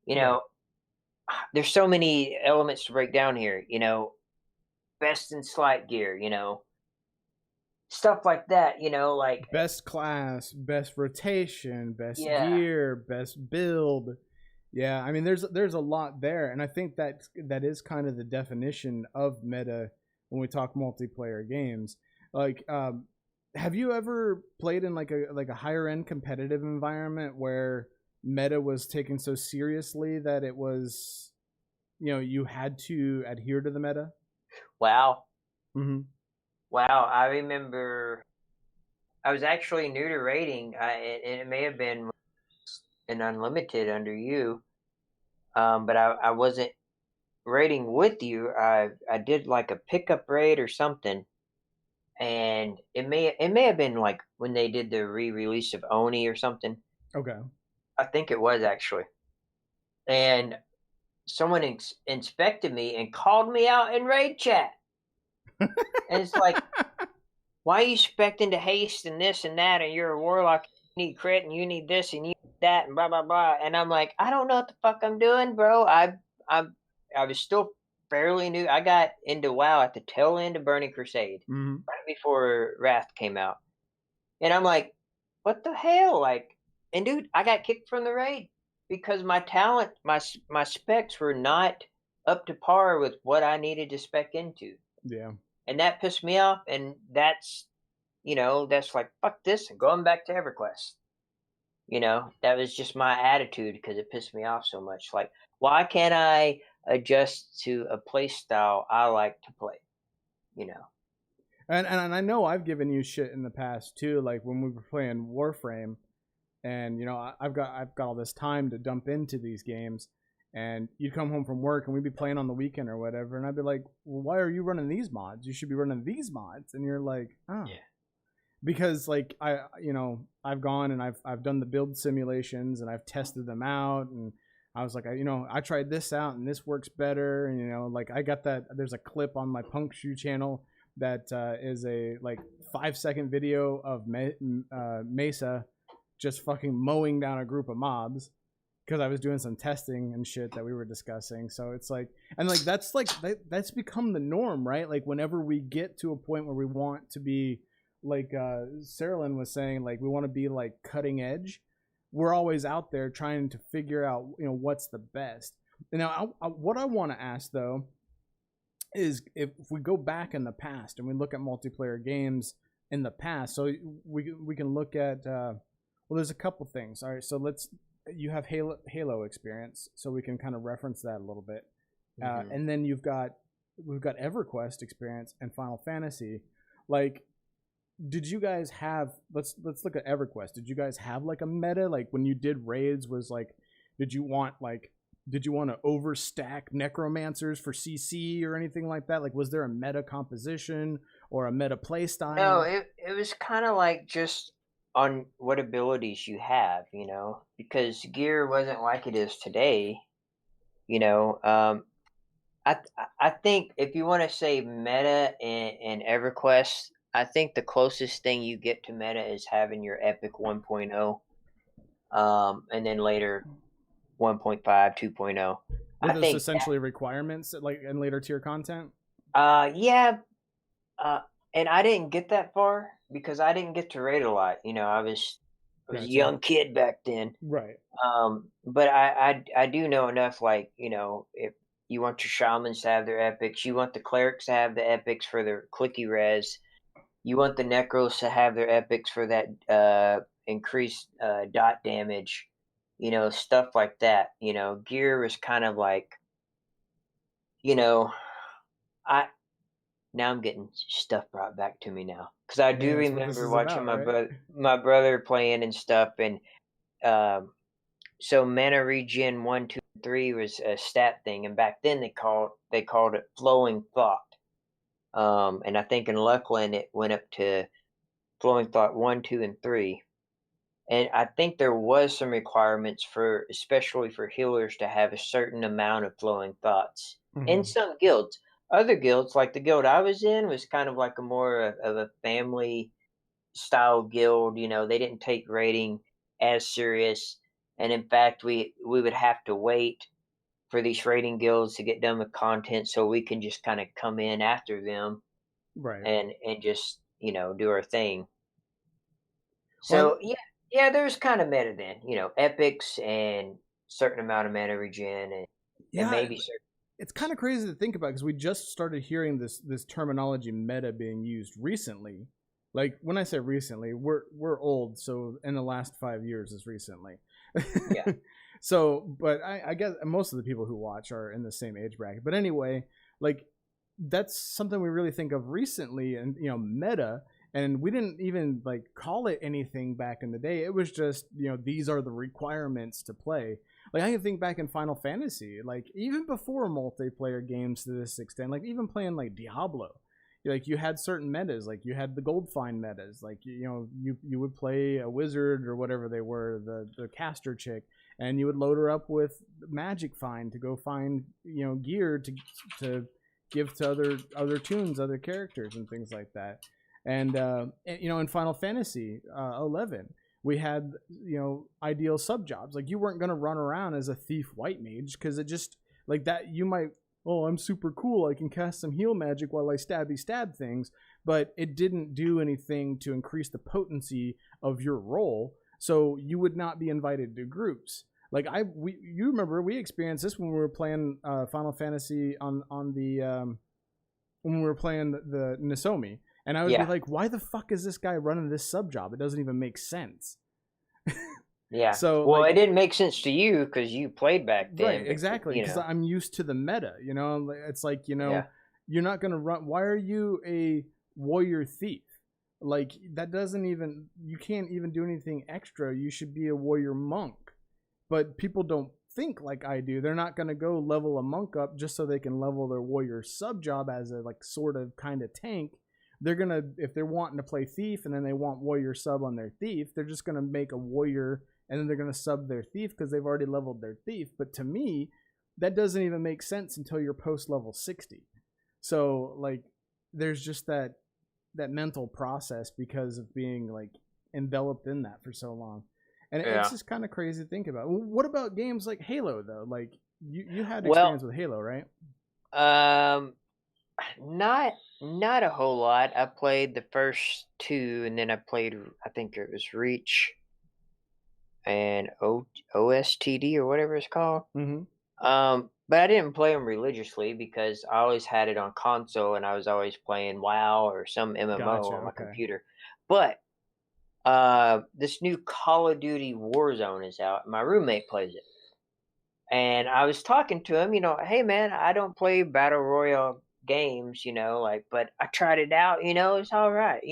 There's so many elements to break down here. Best in slight gear. stuff like that, you know, like Best class, best rotation, best yeah. gear, best build. Yeah, I mean, there's a lot there, and I think that is kind of the definition of meta when we talk multiplayer games. Like, have you ever played in like a higher end competitive environment where meta was taken so seriously that it was, you had to adhere to the meta? Wow. Mm-hmm. Wow, I remember I was actually new to raiding, and it may have been an unlimited under you, but I wasn't raiding with you. I did like a pickup raid or something, and it may have been like when they did the re-release of Oni or something. Okay. I think it was actually, and someone inspected me and called me out in raid chat, and it's like, why are you expecting to haste and this and that, and you're a warlock, you need crit, and you need this, and you need that, and blah, blah, blah. And I'm like, I don't know what the fuck I'm doing, bro. I was still fairly new. I got into WoW at the tail end of Burning Crusade, Mm-hmm. right before Wrath came out. And I'm like, what the hell? Like, and dude, I got kicked from the raid because my talent, my specs were not up to par with what I needed to spec into. Yeah. And that pissed me off, and that's like, fuck this, and going back to EverQuest. That was just my attitude because it pissed me off so much. Like, why can't I adjust to a play style I like to play? And I know I've given you shit in the past too, like when we were playing Warframe, and I've got all this time to dump into these games, and you'd come home from work and we'd be playing on the weekend or whatever, and I'd be like, well, why are you running these mods? You should be running these mods. And you're like, oh. Yeah. Because like I've gone and I've done the build simulations and I've tested them out, and I was like, I tried this out and this works better, and like I got that. There's a clip on my Punk Shoe channel that is a like 5-second video of Mesa just fucking mowing down a group of mobs because I was doing some testing and shit that we were discussing. So it's like, and like that's become the norm, right? Like whenever we get to a point where we want to be like Saralyn was saying, like we want to be like cutting edge, we're always out there trying to figure out what's the best. Now what I want to ask though is if we go back in the past and we look at multiplayer games in the past, so we can look at well, there's a couple things. All right, so you have Halo experience, so we can kind of reference that a little bit. And then we've got EverQuest experience and Final Fantasy. Like, did you guys have, let's look at EverQuest. Did you guys have like a meta? Like when you did raids, was like, did you want to overstack necromancers for CC or anything like that? Like, was there a meta composition or a meta play style? No, it was kind of like just on what abilities you have, because gear wasn't like it is today. I think if you want to say meta in EverQuest, I think the closest thing you get to meta is having your Epic 1.0, and then later 1.5, 2.0. Were those essentially requirements, like in later tier content? Yeah. And I didn't get that far because I didn't get to raid a lot. I was a young kid back then. Right. But I do know enough, like, if you want your shamans to have their epics, you want the clerics to have the epics for their clicky res, you want the necros to have their epics for that increased dot damage, stuff like that. Gear was kind of like, now I'm getting stuff brought back to me now, because I do remember watching my brother playing and stuff, and so mana regen 1, 2, 3 was a stat thing, and back then they called it flowing thought, and I think in Luckland it went up to flowing thought 1, 2, and 3, and I think there was some requirements especially for healers, to have a certain amount of flowing thoughts in some guilds. Other guilds, like the guild I was in, was kind of like a more of a family style guild. They didn't take raiding as serious, and in fact, we would have to wait for these raiding guilds to get done with content so we can just kind of come in after them, right? And just do our thing. Well, So yeah, there's kind of meta then, epics and certain amount of mana regen and yeah, maybe certain. it's kind of crazy to think about because we just started hearing this terminology meta being used recently. Like when I say recently, we're old, so in the last 5 years is recently. Yeah. So, but I guess most of the people who watch are in the same age bracket. But anyway, like that's something we really think of recently, and meta. And we didn't even like call it anything back in the day. It was just these are the requirements to play. Like I can think back in Final Fantasy, like even before multiplayer games to this extent, like even playing like Diablo, like you had certain metas, like you had the gold find metas, like you would play a wizard or whatever they were, the caster chick, and you would load her up with magic find to go find gear to give to other tunes, other characters, and things like that. And in Final Fantasy 11, we had ideal sub jobs. Like you weren't gonna run around as a thief white mage because it just like that you might, oh, I'm super cool, I can cast some heal magic while I stab things, but it didn't do anything to increase the potency of your role, so you would not be invited to groups. Like you remember we experienced this when we were playing Final Fantasy on the when we were playing the Nisomi. And I would be like, why the fuck is this guy running this sub job? It doesn't even make sense. Yeah. So well, it didn't make sense to you because you played back then. Right, exactly. Because I'm used to the meta. It's like you're not gonna run. Why are you a warrior thief? Like that doesn't even. You can't even do anything extra. You should be a warrior monk. But people don't think like I do. They're not gonna go level a monk up just so they can level their warrior sub job as a like sort of kind of tank. They're gonna, if they're wanting to play thief and then they want warrior sub on their thief, they're just gonna make a warrior and then they're gonna sub their thief because they've already leveled their thief. But to me, that doesn't even make sense until you're post level 60. So like, there's just that mental process because of being like enveloped in that for so long, and it's just kind of crazy to think about. What about games like Halo though? Like you had experience with Halo, right? Not a whole lot. I played the first two, and then I played, I think it was Reach and OSTD or whatever it's called. Mm-hmm. But I didn't play them religiously because I always had it on console, and I was always playing WoW or some MMO on my computer. But this new Call of Duty Warzone is out. And my roommate plays it, and I was talking to him. Hey man, I don't play battle royale games, but I tried it out, it's all right,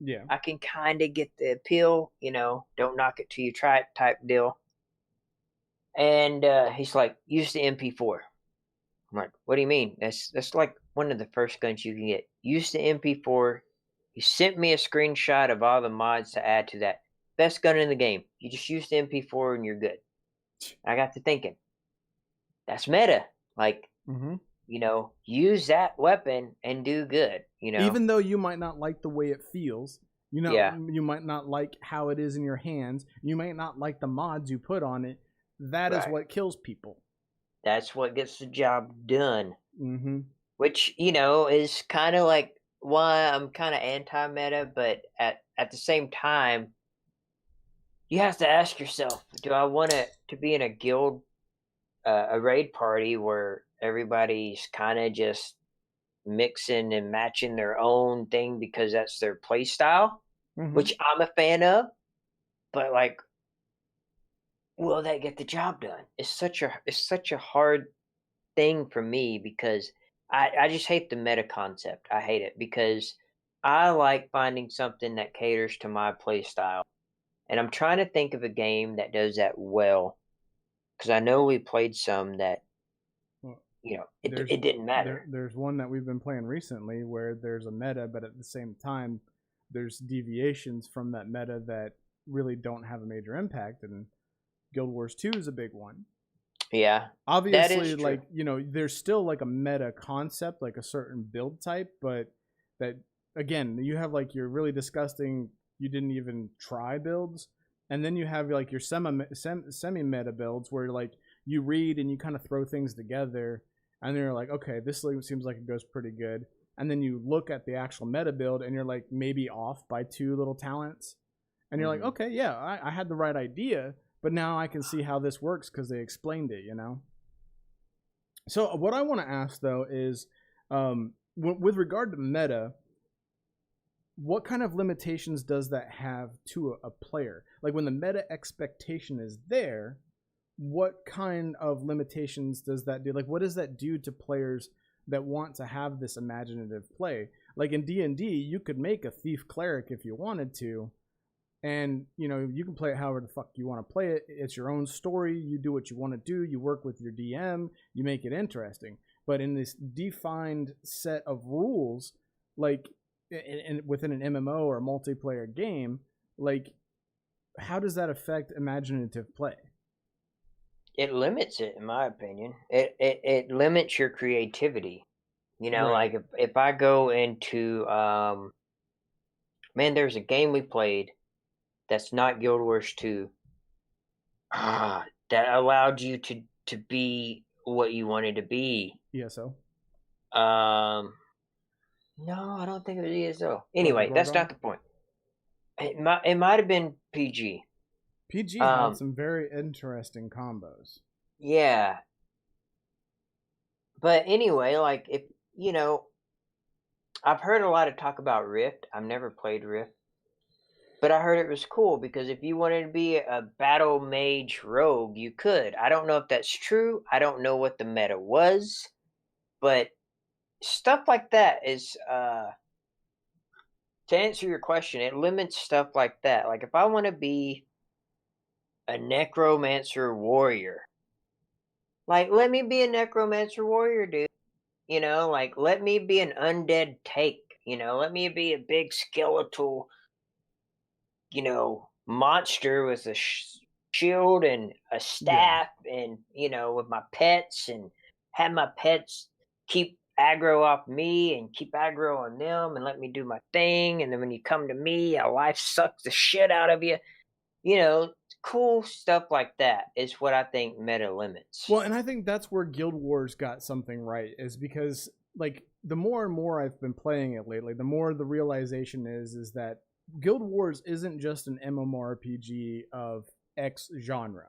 Yeah. I can kind of get the appeal, don't knock it till you try it type deal. And he's like, use the MP4. I'm like, what do you mean? That's like one of the first guns you can get. Use the MP4. He sent me a screenshot of all the mods to add to that. Best gun in the game. You just use the MP4 and you're good. I got to thinking, that's meta. Like, use that weapon and do good, Even though you might not like the way it feels, you might not like how it is in your hands, you might not like the mods you put on it, that is what kills people. That's what gets the job done. Mm-hmm. Which, is kind of like why I'm kind of anti-meta, but at the same time, you have to ask yourself, do I want to be in a guild, a raid party where everybody's kind of just mixing and matching their own thing because that's their play style, which I'm a fan of, but like, will that get the job done? It's such a hard thing for me because I just hate the meta concept. I hate it because I like finding something that caters to my play style, and I'm trying to think of a game that does that well because I know we played some that it didn't matter. There's one that we've been playing recently where there's a meta, but at the same time, there's deviations from that meta that really don't have a major impact, and Guild Wars 2 is a big one. Yeah. Obviously, like, there's still like a meta concept, like a certain build type, but that, again, you have like your really disgusting, you didn't even try builds, and then you have like your semi-meta builds where like you read and you kind of throw things together, and you're like, okay, this seems like it goes pretty good. and then you look at the actual meta build and you're like maybe off by 2 little talents, and you're like, okay, yeah, I had the right idea, but now I can see how this works because they explained it, you know. So what I want to ask though is, with regard to meta, what kind of limitations does that have to a player? Like when the meta expectation is there, what kind of limitations does that do? Like what does that do to players that want to have this imaginative play? Like in D&D, you could make a thief cleric if you wanted to, and you know, you can play it however the fuck you want to play it. It's your own story. You do what you want to do. You work with your DM. You make it interesting. But in this defined set of rules, like within an MMO or a multiplayer game, like how does that affect imaginative play? It limits it, in my opinion. It limits your creativity. You know, Right. like if I go into man, there's a game we played that's not Guild Wars 2 that allowed you to be what you wanted to be. ESO. No, I don't think it was ESO. Anyway, that's not the point. It might have been PG. PG had some very interesting combos. Yeah. But anyway, like if you know, I've heard a lot of talk about Rift. I've never played Rift. But I heard it was cool because if you wanted to be a battle mage rogue, you could. I don't know if that's true. I don't know what the meta was. But stuff like that is to answer your question, it limits stuff like that. Like if I want to be a necromancer warrior, like let me be a necromancer warrior, dude. You know, like let me be an undead take. You know, let me be a big skeletal, you know, monster with a shield and a staff, and you know, with my pets, and have my pets keep aggro off me and keep aggro on them and let me do my thing, and then when you come to me, a life sucks the shit out of you. You know, cool stuff like that is what I think meta limits. Well, and I think that's where Guild Wars got something right, is because like the more and more I've been playing it lately, the more the realization is that Guild Wars isn't just an MMORPG of X genre.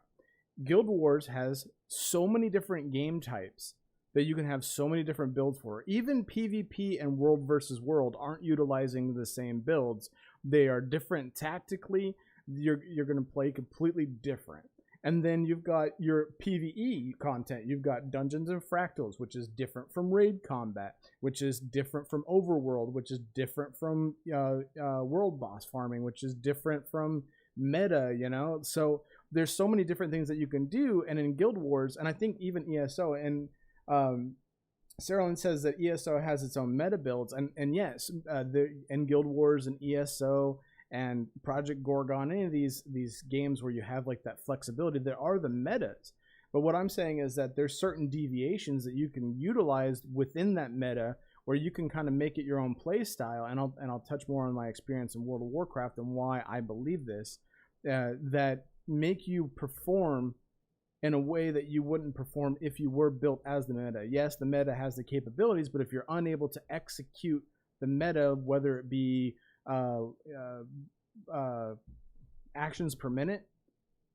Guild Wars has so many different game types that you can have so many different builds for. Even PvP and World versus World aren't utilizing the same builds. They are different tactically. You're going to play completely different. And then you've got your PvE content. You've got Dungeons and Fractals, which is different from Raid Combat, which is different from Overworld, which is different from World Boss Farming, which is different from Meta, you know? So there's so many different things that you can do. And in Guild Wars, and I think even ESO, and Sarah says that ESO has its own meta builds. And yes, in Guild Wars and ESO and Project Gorgon, any of these games where you have like that flexibility, there are the metas. But what I'm saying is that there's certain deviations that you can utilize within that meta where you can kind of make it your own play style. And I'll touch more on my experience in World of Warcraft and why I believe this, that make you perform in a way that you wouldn't perform if you were built as the meta. Yes, the meta has the capabilities, but if you're unable to execute the meta, whether it be actions per minute,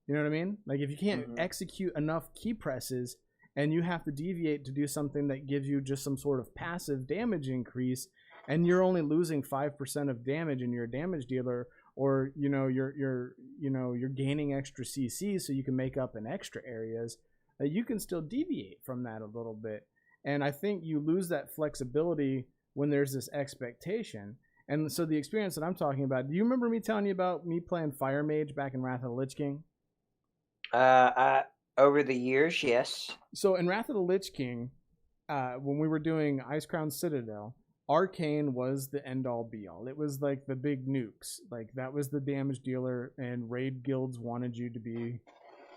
you know what I mean? Like if you can't execute enough key presses and you have to deviate to do something that gives you just some sort of passive damage increase, and you're only losing 5% of damage and you're a damage dealer, or you know you're gaining extra CC so you can make up in extra areas, you can still deviate from that a little bit. And I think you lose that flexibility when there's this expectation. And so the experience that I'm talking about, do you remember me telling you about me playing Fire Mage back in Wrath of the Lich King? Over the years, yes. So in Wrath of the Lich King, when we were doing Icecrown Citadel, Arcane was the end-all be-all. It was like the big nukes. Like that was the damage dealer, and raid guilds wanted you to be,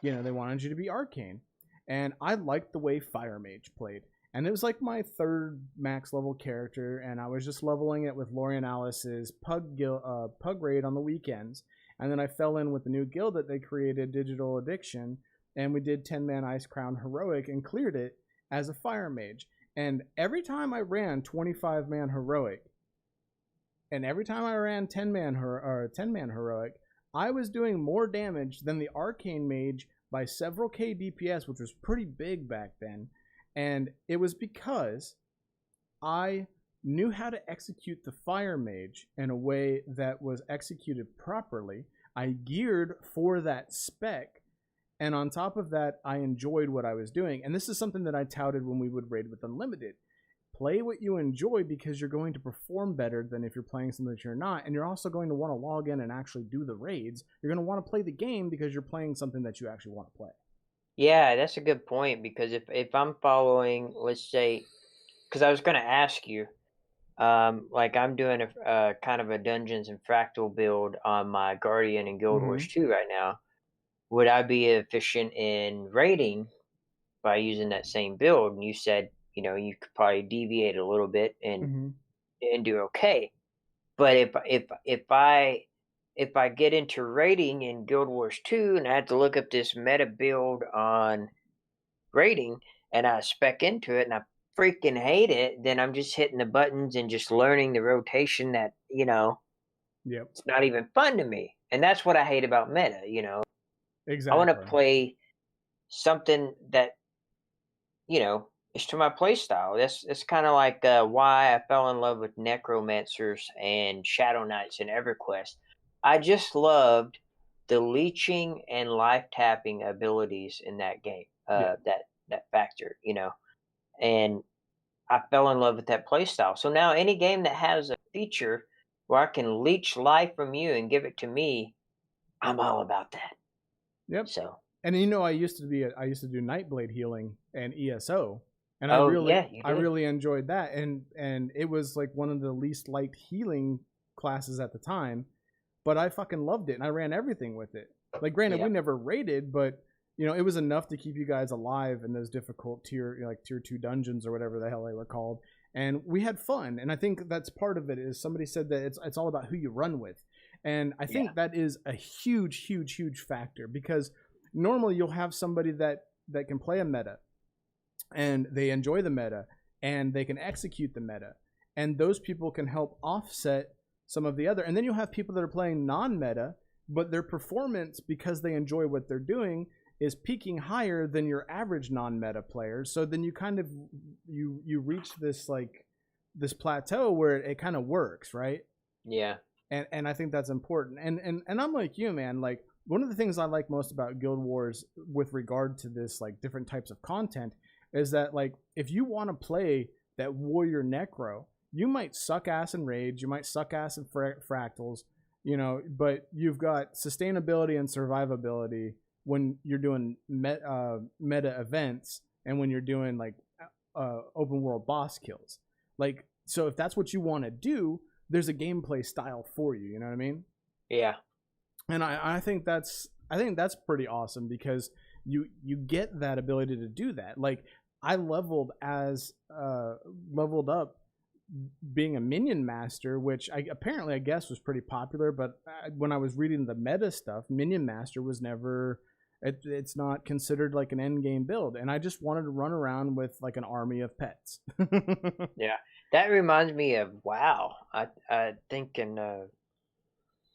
they wanted you to be Arcane. And I liked the way Fire Mage played. And it was like my third max level character, and I was just leveling it with Lorian Alice's Pug raid on the weekends. And then I fell in with the new guild that they created, Digital Addiction, and we did 10-man Ice Crown Heroic and cleared it as a Fire Mage. And every time I ran 25-man heroic, and every time I ran 10-man heroic, I was doing more damage than the arcane mage by several K DPS, which was pretty big back then. And it was because I knew how to execute the fire mage in a way that was executed properly. I geared for that spec, and on top of that, I enjoyed what I was doing. And this is something that I touted when we would raid with Unlimited. Play what you enjoy, because you're going to perform better than if you're playing something that you're not. And you're also going to want to log in and actually do the raids. You're going to want to play the game because you're playing something that you actually want to play. Yeah, that's a good point, because if I'm following, let's say, because I was going to ask you, like I'm doing a kind of a Dungeons and Fractal build on my Guardian and Guild Wars 2 right now. Would I be efficient in raiding by using that same build? And you said, you could probably deviate a little bit and do okay. But if I get into raiding in Guild Wars 2 and I have to look up this meta build on raiding and I spec into it and I freaking hate it, then I'm just hitting the buttons and just learning the rotation that, it's not even fun to me. And that's what I hate about meta, Exactly. I want to play something that, is to my play style. That's kind of like why I fell in love with Necromancers and Shadow Knights and EverQuest. I just loved the leeching and life tapping abilities in that game. That factor, and I fell in love with that play style. So now any game that has a feature where I can leech life from you and give it to me, I'm all about that. Yep. So, and I used to do Nightblade healing and ESO, and I really enjoyed that. And it was like one of the least liked healing classes at the time, but I fucking loved it, and I ran everything with it. Like, granted, we never raided, but it was enough to keep you guys alive in those difficult tier 2 dungeons or whatever the hell they were called. And we had fun, and I think that's part of it. Is somebody said that it's all about who you run with. And I think that is a huge, huge, huge factor, because normally you'll have somebody that can play a meta and they enjoy the meta and they can execute the meta. And those people can help offset some of the other. And then you'll have people that are playing non-meta, but their performance, because they enjoy what they're doing, is peaking higher than your average non-meta players. So then you kind of, you reach this plateau where it kind of works, right? Yeah. And I think that's important. And I'm like you, man. Like, one of the things I like most about Guild Wars with regard to this, like, different types of content, is that, like, if you want to play that warrior necro, you might suck ass in rage, you might suck ass in fractals, but you've got sustainability and survivability when you're doing meta events and when you're doing like open world boss kills. Like, so if that's what you want to do, there's a gameplay style for you. You know what I mean? Yeah. And I think that's pretty awesome, because you get that ability to do that. Like, I leveled up being a minion master, which I guess was pretty popular. But when I was reading the meta stuff, minion master was never. It's not considered like an end game build, and I just wanted to run around with like an army of pets. Yeah, that reminds me of WoW. I think in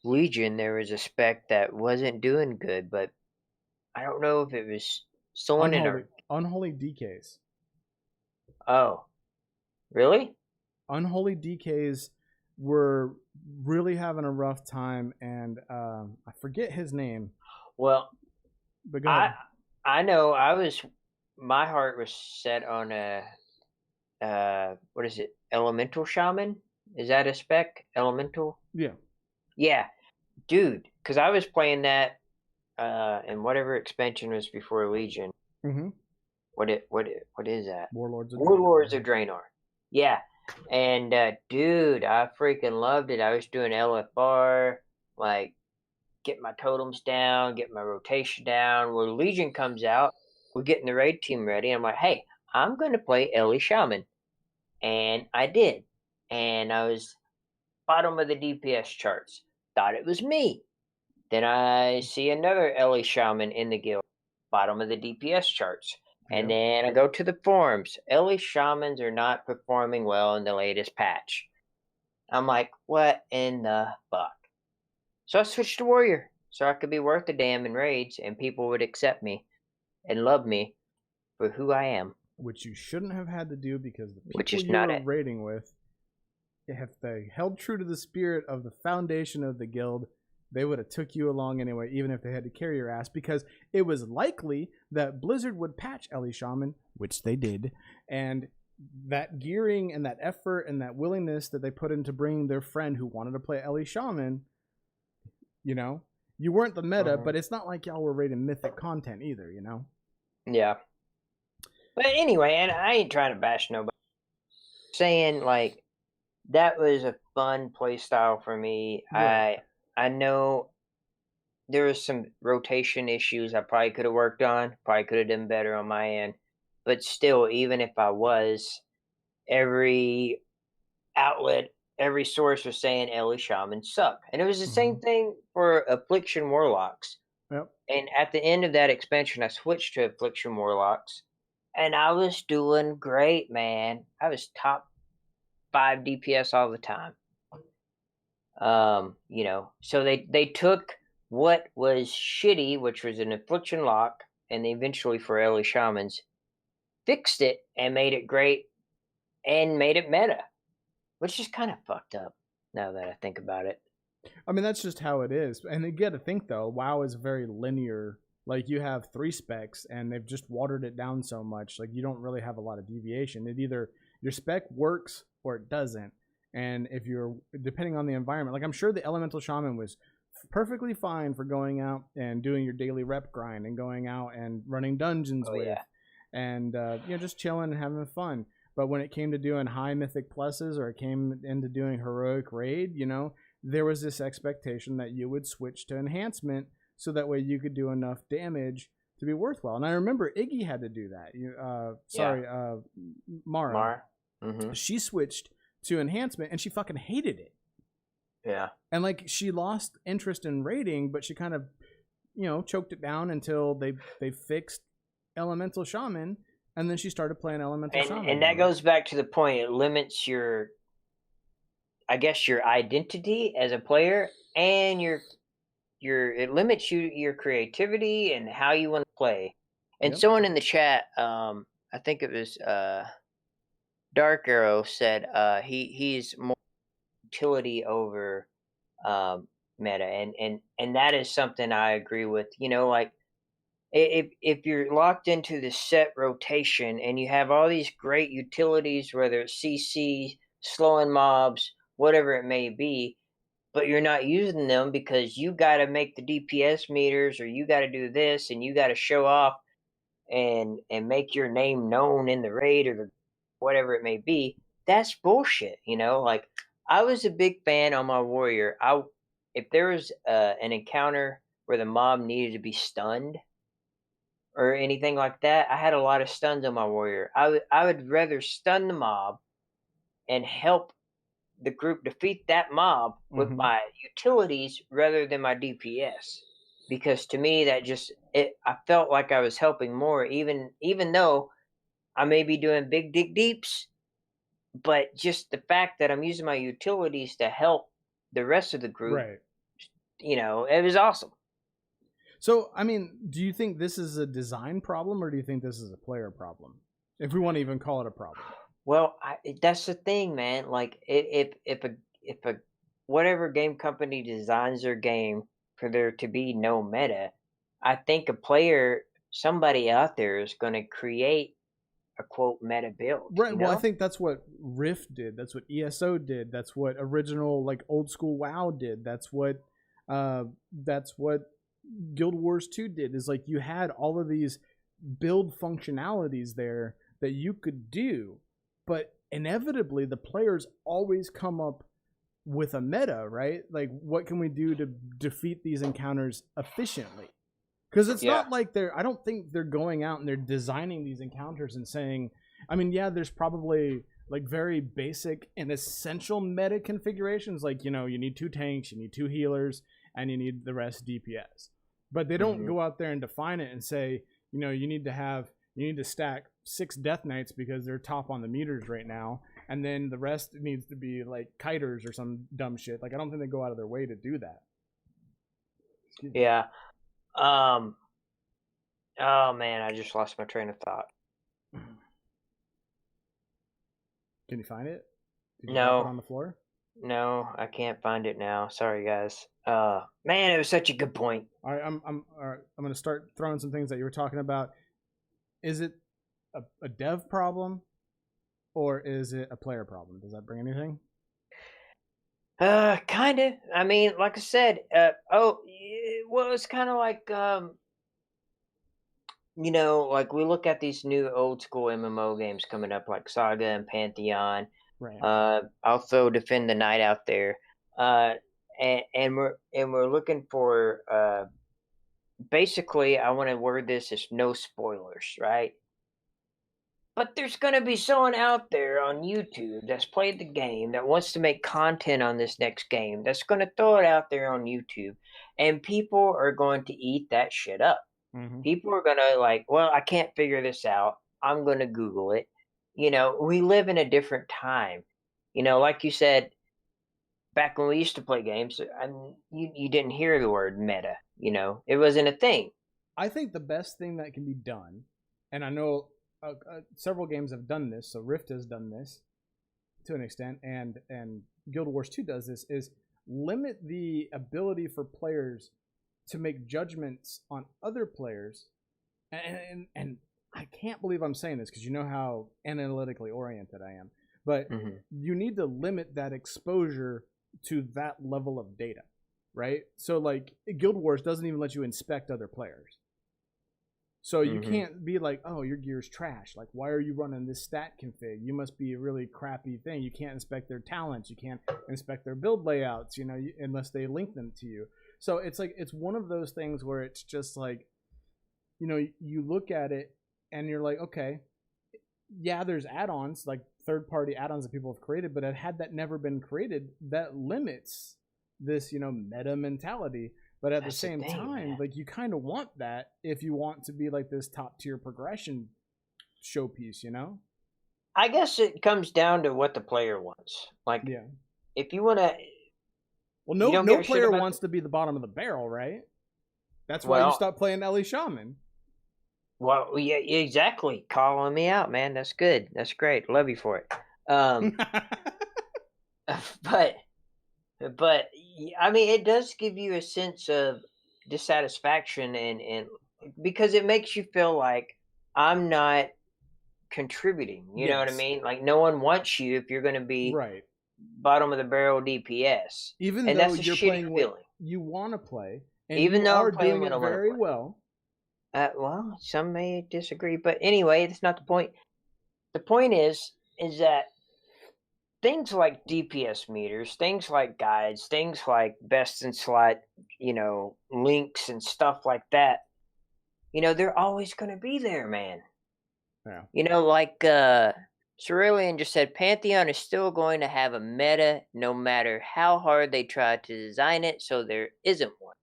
Legion there was a spec that wasn't doing good, but I don't know if it was someone Unholy DKs. Oh, really? Unholy DKs were really having a rough time, and I forget his name. Well, but go ahead. I know my heart was set on what is it? Elemental Shaman? Is that a spec? Elemental? Yeah. Yeah. Dude, because I was playing that in whatever expansion was before Legion. Mm-hmm. What is that? Warlords of Draenor. Yeah. And dude, I freaking loved it. I was doing LFR, like, get my totems down, get my rotation down. When Legion comes out, we're getting the raid team ready. I'm like, hey, I'm going to play Ellie Shaman. And I did. And I was bottom of the DPS charts. Thought it was me. Then I see another Ellie Shaman in the guild, bottom of the DPS charts. And then I go to the forums. Ellie shamans are not performing well in the latest patch. I'm like, what in the fuck? So I switched to warrior, so I could be worth a damn in raids, and people would accept me and love me for who I am. Which you shouldn't have had to do, because the Which people is you not were it. raiding with, if they held true to the spirit of the foundation of the guild, they would have took you along anyway, even if they had to carry your ass, because it was likely that Blizzard would patch Ellie Shaman, which they did, and that gearing and that effort and that willingness that they put into bringing their friend who wanted to play Ellie Shaman, you know, you weren't the meta, but it's not like y'all were raiding mythic content either, you know? Yeah. But anyway, and I ain't trying to bash nobody. Saying, like, that was a fun play style for me. Right. I know there was some rotation issues I probably could have worked on, probably could have done better on my end. But still, even if I was, every outlet, every source was saying Ellie Shamans suck. And it was the same thing for Affliction Warlocks. Yep. And at the end of that expansion, I switched to Affliction Warlocks. And I was doing great, man. I was top 5 DPS all the time. You know, so they took what was shitty, which was an Affliction lock, and they eventually for Ellie Shamans fixed it and made it great and made it meta, which is kind of fucked up now that I think about it. I mean, that's just how it is. And you got to think, though, WoW is very linear. Like, you have 3 specs, and they've just watered it down so much. Like, you don't really have a lot of deviation. It either your spec works or it doesn't. And if you're, depending on the environment, like, I'm sure the Elemental Shaman was perfectly fine for going out and doing your daily rep grind and going out and running dungeons and, you know, just chilling and having fun. But when it came to doing high mythic pluses, or it came into doing heroic raid, you know, there was this expectation that you would switch to enhancement so that way you could do enough damage to be worthwhile. And I remember Iggy had to do that. Mara. Mm-hmm. She switched to enhancement and she fucking hated it. Yeah. And like, she lost interest in raiding, but she kind of, you know, choked it down until they fixed Elemental Shaman, and then she started playing Elemental Shaman. And that goes back to the point, it limits your, I guess, your identity as a player, and it limits your creativity and how you want to play. And someone in the chat, I think it was Dark Arrow, said he's more utility over meta, and that is something I agree with. You know, like, if you're locked into the set rotation and you have all these great utilities, whether it's CC, slowing mobs, whatever it may be, but you're not using them because you got to make the DPS meters, or you got to do this, and you got to show off and make your name known in the raid, or whatever it may be, that's bullshit. You know, like, I was a big fan on my warrior. If there was an encounter where the mob needed to be stunned or anything like that, I had a lot of stuns on my warrior. I would rather stun the mob and help the group defeat that mob with my utilities rather than my DPS, because to me that I felt like I was helping more, even though I may be doing big dig deeps, but just the fact that I'm using my utilities to help the rest of the group, right? You know, it was awesome. So, I mean, do you think this is a design problem, or do you think this is a player problem, if we want to even call it a problem? Well, that's the thing, man. Like, if a whatever game company designs their game for there to be no meta, I think somebody out there is going to create a quote meta build. Right. You Well, know? I think that's what Rift did. That's what ESO did. That's what original, like, old school WoW did. That's what Guild Wars 2 did. Is like, you had all of these build functionalities there that you could do, but inevitably the players always come up with a meta, right? Like, what can we do to defeat these encounters efficiently? Because it's not like I don't think they're going out and they're designing these encounters and saying, I mean, yeah, there's probably like very basic and essential meta configurations. Like, you know, you need 2 tanks, you need 2 healers, and you need the rest DPS. But they don't go out there and define it and say, you know, you need to have, you need to stack 6 Death Knights because they're top on the meters right now, and then the rest needs to be like kiters or some dumb shit. Like I don't think they go out of their way to do that. Yeah. Oh man, I just lost my train of thought. Can you find it? Did you No. drop it on the floor? No, I can't find it now. Sorry, guys. Man, it was such a good point. All right, I'm going to start throwing some things that you were talking about. Is it a dev problem, or is it a player problem? Does that bring anything? Kind of. I mean, like I said, well, it's kind of like, you know, like we look at these new old school MMO games coming up, like Saga and Pantheon. Right. I'll throw Defend the Night out there. And we're looking for, basically, I want to word this as no spoilers, right? But there's going to be someone out there on YouTube that's played the game that wants to make content on this next game that's going to throw it out there on YouTube, and people are going to eat that shit up. Mm-hmm. People are going to like, well, I can't figure this out. I'm going to Google it. You know, we live in a different time. You know, like you said, back when we used to play games, you didn't hear the word meta. You know, it wasn't a thing. I think the best thing that can be done, and I know several games have done this, so Rift has done this to an extent, and Guild Wars 2 does this, is limit the ability for players to make judgments on other players. And I can't believe I'm saying this because you know how analytically oriented I am, but you need to limit that exposure to that level of data, right? So like Guild Wars doesn't even let you inspect other players. So you can't be like, oh, your gear's trash. Like, why are you running this stat config? You must be a really crappy thing. You can't inspect their talents. You can't inspect their build layouts, you know, unless they link them to you. So it's like, it's one of those things where it's just like, you know, you look at it and you're like, okay, yeah, there's add-ons, like third-party add-ons that people have created, but had that never been created, that limits this, you know, meta mentality. But at the same time, like you kind of want that if you want to be like this top-tier progression showpiece, you know? I guess it comes down to what the player wants. Like, yeah, if you want to... Well, no player wants to be the bottom of the barrel, right? That's why you stopped playing Ellie Shaman. Well, yeah, exactly. Calling me out, man. That's good. That's great. Love you for it. But I mean, it does give you a sense of dissatisfaction, and because it makes you feel like I'm not contributing. You know what I mean? Like no one wants you if you're going to be right bottom of the barrel DPS. Even and though that's you're playing what you want to play, and even though are I'm playing doing what it I want to very play. well. Well, some may disagree, but anyway, that's not the point. The point is that things like DPS meters, things like guides, things like best in slot, you know, links and stuff like that, you know, they're always going to be there, man. Yeah. You know, like Cerulean just said, Pantheon is still going to have a meta no matter how hard they try to design it, so there isn't one.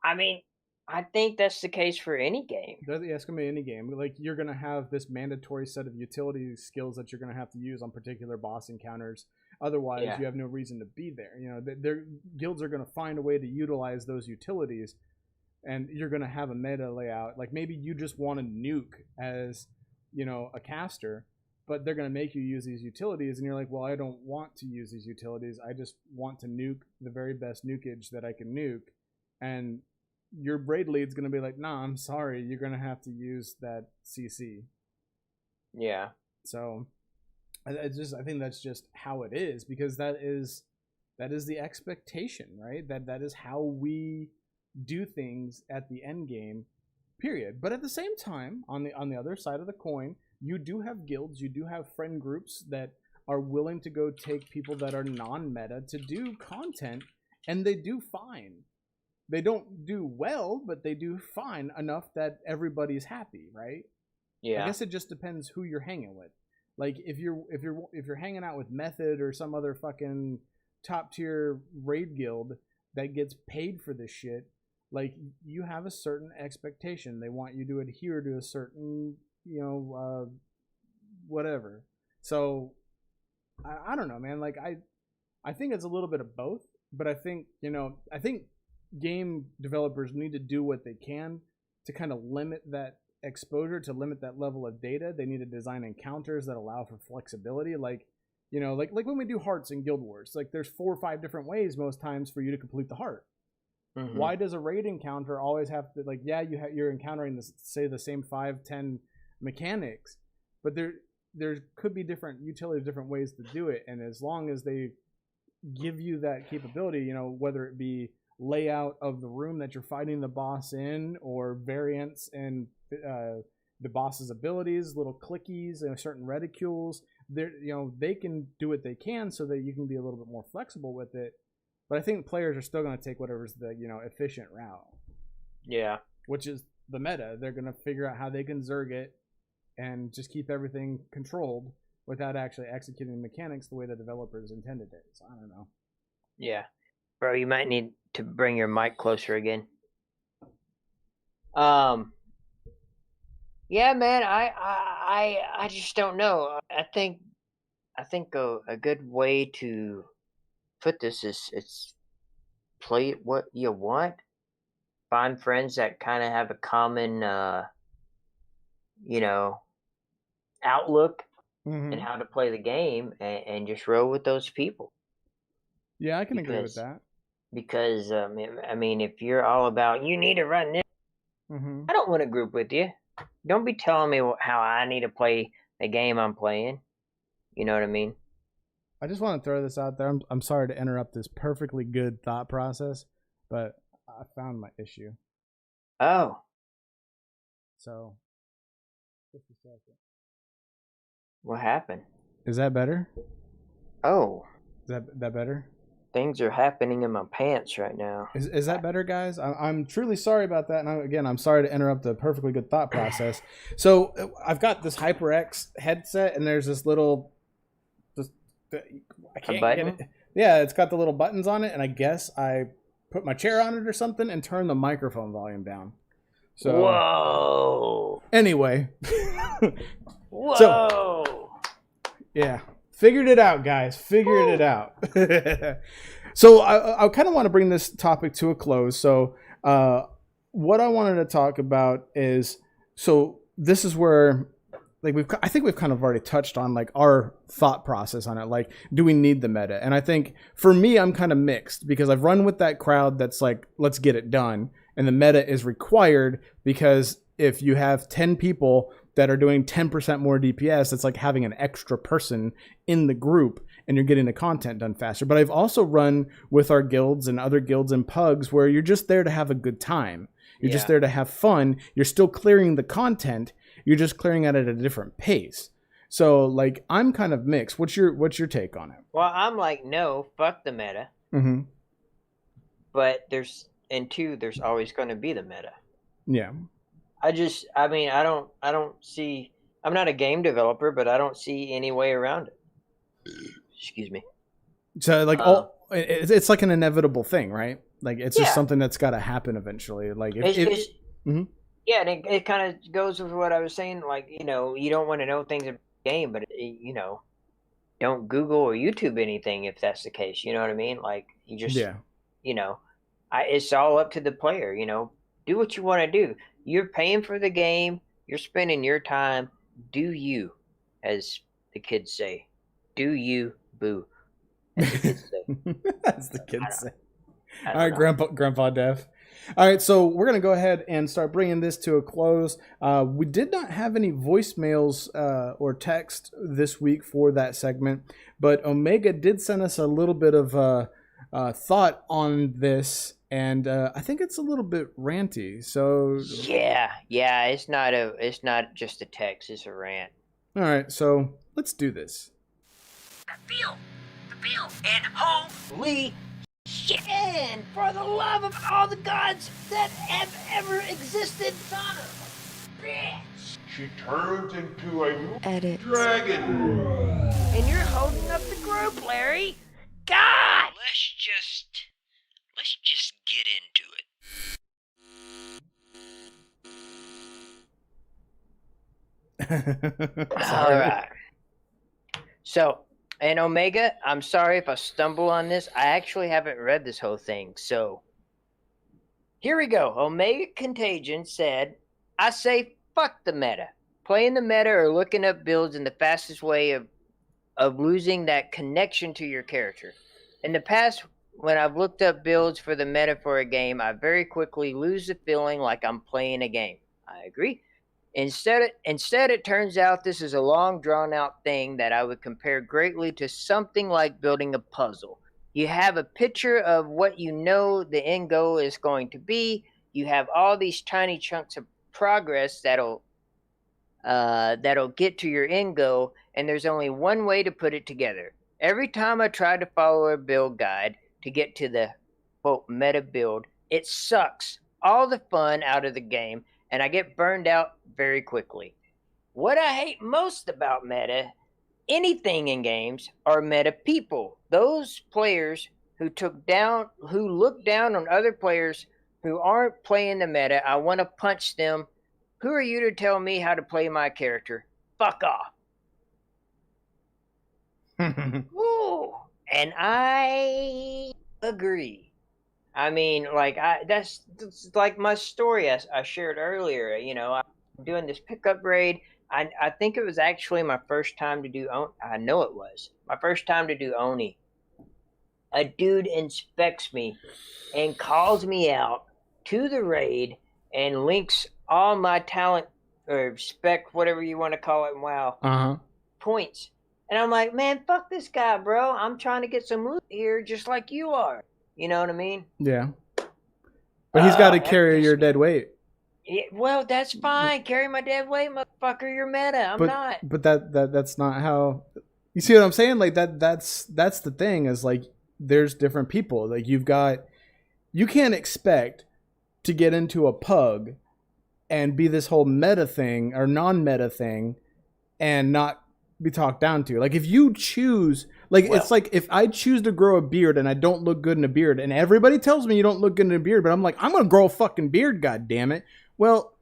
I mean, I think that's the case for any game. Yeah, it's going to be any game. Like, you're going to have this mandatory set of utility skills that you're going to have to use on particular boss encounters. Otherwise, you have no reason to be there. You know, their guilds are going to find a way to utilize those utilities, and you're going to have a meta layout. Like, maybe you just want to nuke as, you know, a caster, but they're going to make you use these utilities, and you're like, well, I don't want to use these utilities. I just want to nuke the very best nukage that I can nuke. And your braid lead's going to be like, nah, I'm sorry, you're going to have to use that CC. Yeah. So I think that's just how it is, because that is the expectation, right? That is how we do things at the end game, period. But at the same time, on the other side of the coin, you do have guilds, you do have friend groups that are willing to go take people that are non-meta to do content, and they do fine. They don't do well, but they do fine enough that everybody's happy, right? Yeah. I guess it just depends who you're hanging with. Like if you're hanging out with Method or some other fucking top tier raid guild that gets paid for this shit, like you have a certain expectation. They want you to adhere to a certain, whatever. So I don't know, man. Like I think it's a little bit of both, but I think game developers need to do what they can to kind of limit that exposure, to limit that level of data. They need to design encounters that allow for flexibility, like when we do hearts in Guild Wars, like there's 4 or 5 different ways most times for you to complete the heart. Mm-hmm. Why does a raid encounter always have to, like, yeah, you're encountering the same 5-10 mechanics, but there could be different utilities, different ways to do it, and as long as they give you that capability, whether it be layout of the room that you're fighting the boss in, or variants in the boss's abilities, little clickies and certain reticules, they can do what they can so that you can be a little bit more flexible with it. But I think players are still going to take whatever's the efficient route. Yeah, which is the meta. They're going to figure out how they can zerg it and just keep everything controlled without actually executing the mechanics the way the developers intended it. So I don't know. Yeah, bro, you might need to bring your mic closer again. Yeah, man, I just don't know. I think a good way to put this is, it's play what you want, find friends that kind of have a common outlook and how to play the game, and just roll with those people. Yeah, I can agree with that. Because I mean, if you're all about you need to run this, I don't want to group with you. Don't be telling me how I need to play the game I'm playing. You know what I mean? I just want to throw this out there. I'm sorry to interrupt this perfectly good thought process, but I found my issue. Oh. So, just a second. What happened? Is that better? Oh. Is that better? Things are happening in my pants right now. Is that better, guys? I'm truly sorry about that. And I'm sorry to interrupt the perfectly good thought process. So I've got this HyperX headset, and there's this little, I can't get it. Yeah, it's got the little buttons on it, and I guess I put my chair on it or something and turned the microphone volume down. So, whoa. Anyway. Whoa. So, yeah. Figured it out, guys. Figured it out. So I kind of want to bring this topic to a close. So what I wanted to talk about is, so this is where, like, I think we've kind of already touched on, like, our thought process on it. Like, do we need the meta? And I think for me, I'm kind of mixed, because I've run with that crowd that's like, let's get it done. And the meta is required, because if you have 10 people that are doing 10% more DPS, it's like having an extra person in the group, and you're getting the content done faster. But I've also run with our guilds and other guilds and pugs where you're just there to have a good time. You're just there to have fun. You're still clearing the content. You're just clearing it at a different pace. So, like, I'm kind of mixed. What's your take on it? Well, I'm like, no, fuck the meta. Mm-hmm. But there's always going to be the meta. Yeah. I don't see, I'm not a game developer, but I don't see any way around it. Excuse me. So, like, it's like an inevitable thing, right? Like, it's just something that's got to happen eventually. Like, yeah, and it kind of goes with what I was saying. Like, you don't want to know things about the game, but don't Google or YouTube anything if that's the case. You know what I mean? Like, you just, it's all up to the player. Do what you want to do. You're paying for the game. You're spending your time. Do you, as the kids say. Do you, boo, as the kids say. As the kids say. All right, Grandpa Dev. All right, so we're going to go ahead and start bringing this to a close. We did not have any voicemails or text this week for that segment, but Omega did send us a little bit of thought on this, and I think it's a little bit ranty. So yeah, it's not just a text; it's a rant. All right, so let's do this. The bill, and holy shit! And for the love of all the gods that have ever existed, son of a bitch! She turns into a dragon. And you're holding up the group, Larry. God! Let's just get into it. All right. So, and Omega, I'm sorry if I stumble on this. I actually haven't read this whole thing. So, here we go. Omega Contagion said, I say fuck the meta. Playing the meta or looking up builds in the fastest way of losing that connection to your character. In the past, when I've looked up builds for the meta for a game, I very quickly lose the feeling like I'm playing a game. I agree. Instead, it turns out this is a long, drawn-out thing that I would compare greatly to something like building a puzzle. You have a picture of what you know the end goal is going to be. You have all these tiny chunks of progress that'll get to your end goal, and there's only one way to put it together. Every time I try to follow a build guide to get to the, quote, meta build, it sucks all the fun out of the game, and I get burned out very quickly. What I hate most about meta, anything in games, are meta people. Those players who look down on other players who aren't playing the meta. I want to punch them. Who are you to tell me how to play my character? Fuck off. Ooh, and I agree. I mean, like, that's like my story I shared earlier. You know, I'm doing this pickup raid. I think it was actually my first time to do I know it was my first time to do Oni. A dude inspects me and calls me out to the raid and links all my talent or spec, whatever you want to call it, WoW, points. And I'm like, man, fuck this guy, bro. I'm trying to get some loot here just like you are. You know what I mean? Yeah. But he's got to carry your dead weight. Yeah, well, that's fine. Carry my dead weight, motherfucker. You're meta. I'm not. But that's not how. You see what I'm saying? Like that's the thing is like there's different people. Like you can't expect to get into a pug and be this whole meta thing or non-meta thing and not be talked down to. Like if you choose, it's like if I choose to grow a beard and I don't look good in a beard and everybody tells me you don't look good in a beard, but I'm like, I'm going to grow a fucking beard, god damn it. Well,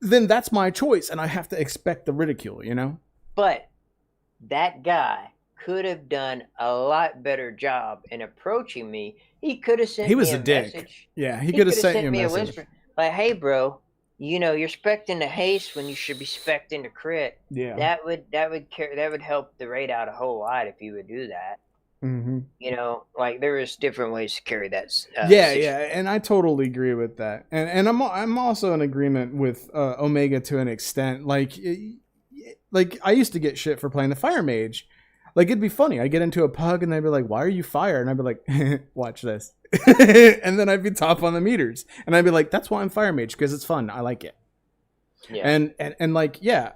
then that's my choice and I have to expect the ridicule, you know? But that guy could have done a lot better job in approaching me. He could have sent me a message. Yeah, he could have sent me a message. Whisper, like, hey, bro, you know, you're spec'ing the haste when you should be spec'ing the crit. Yeah. That would help the raid out a whole lot if you would do that. Mm-hmm. You know, like there is different ways to carry that. Yeah, and I totally agree with that. And I'm also in agreement with Omega to an extent. Like I used to get shit for playing the Fire Mage. Like it'd be funny. I'd get into a pug and they'd be like, "Why are you fire?" And I'd be like, "Watch this." And then I'd be top on the meters, and I'd be like, "That's why I'm Fire Mage because it's fun. I like it." Yeah. And like yeah.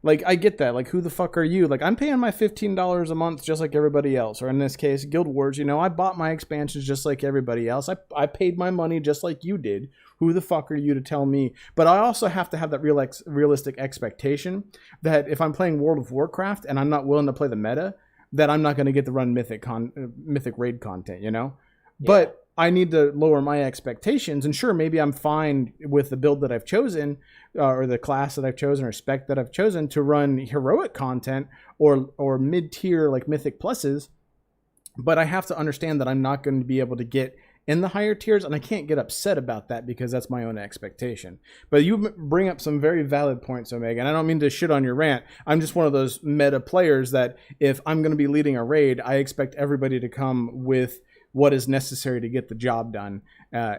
Like, I get that. Like, who the fuck are you? Like, I'm paying my $15 a month just like everybody else. Or in this case, Guild Wars, you know, I bought my expansions just like everybody else. I paid my money just like you did. Who the fuck are you to tell me? But I also have to have that realistic expectation that if I'm playing World of Warcraft and I'm not willing to play the meta, that I'm not going to get to run Mythic raid content, you know? Yeah. But I need to lower my expectations. And sure, maybe I'm fine with the build that I've chosen or the class that I've chosen or spec that I've chosen to run heroic content or mid-tier like Mythic pluses. But I have to understand that I'm not going to be able to get in the higher tiers, and I can't get upset about that because that's my own expectation. But you bring up some very valid points, Omega, and I don't mean to shit on your rant. I'm just one of those meta players that if I'm going to be leading a raid, I expect everybody to come with what is necessary to get the job done.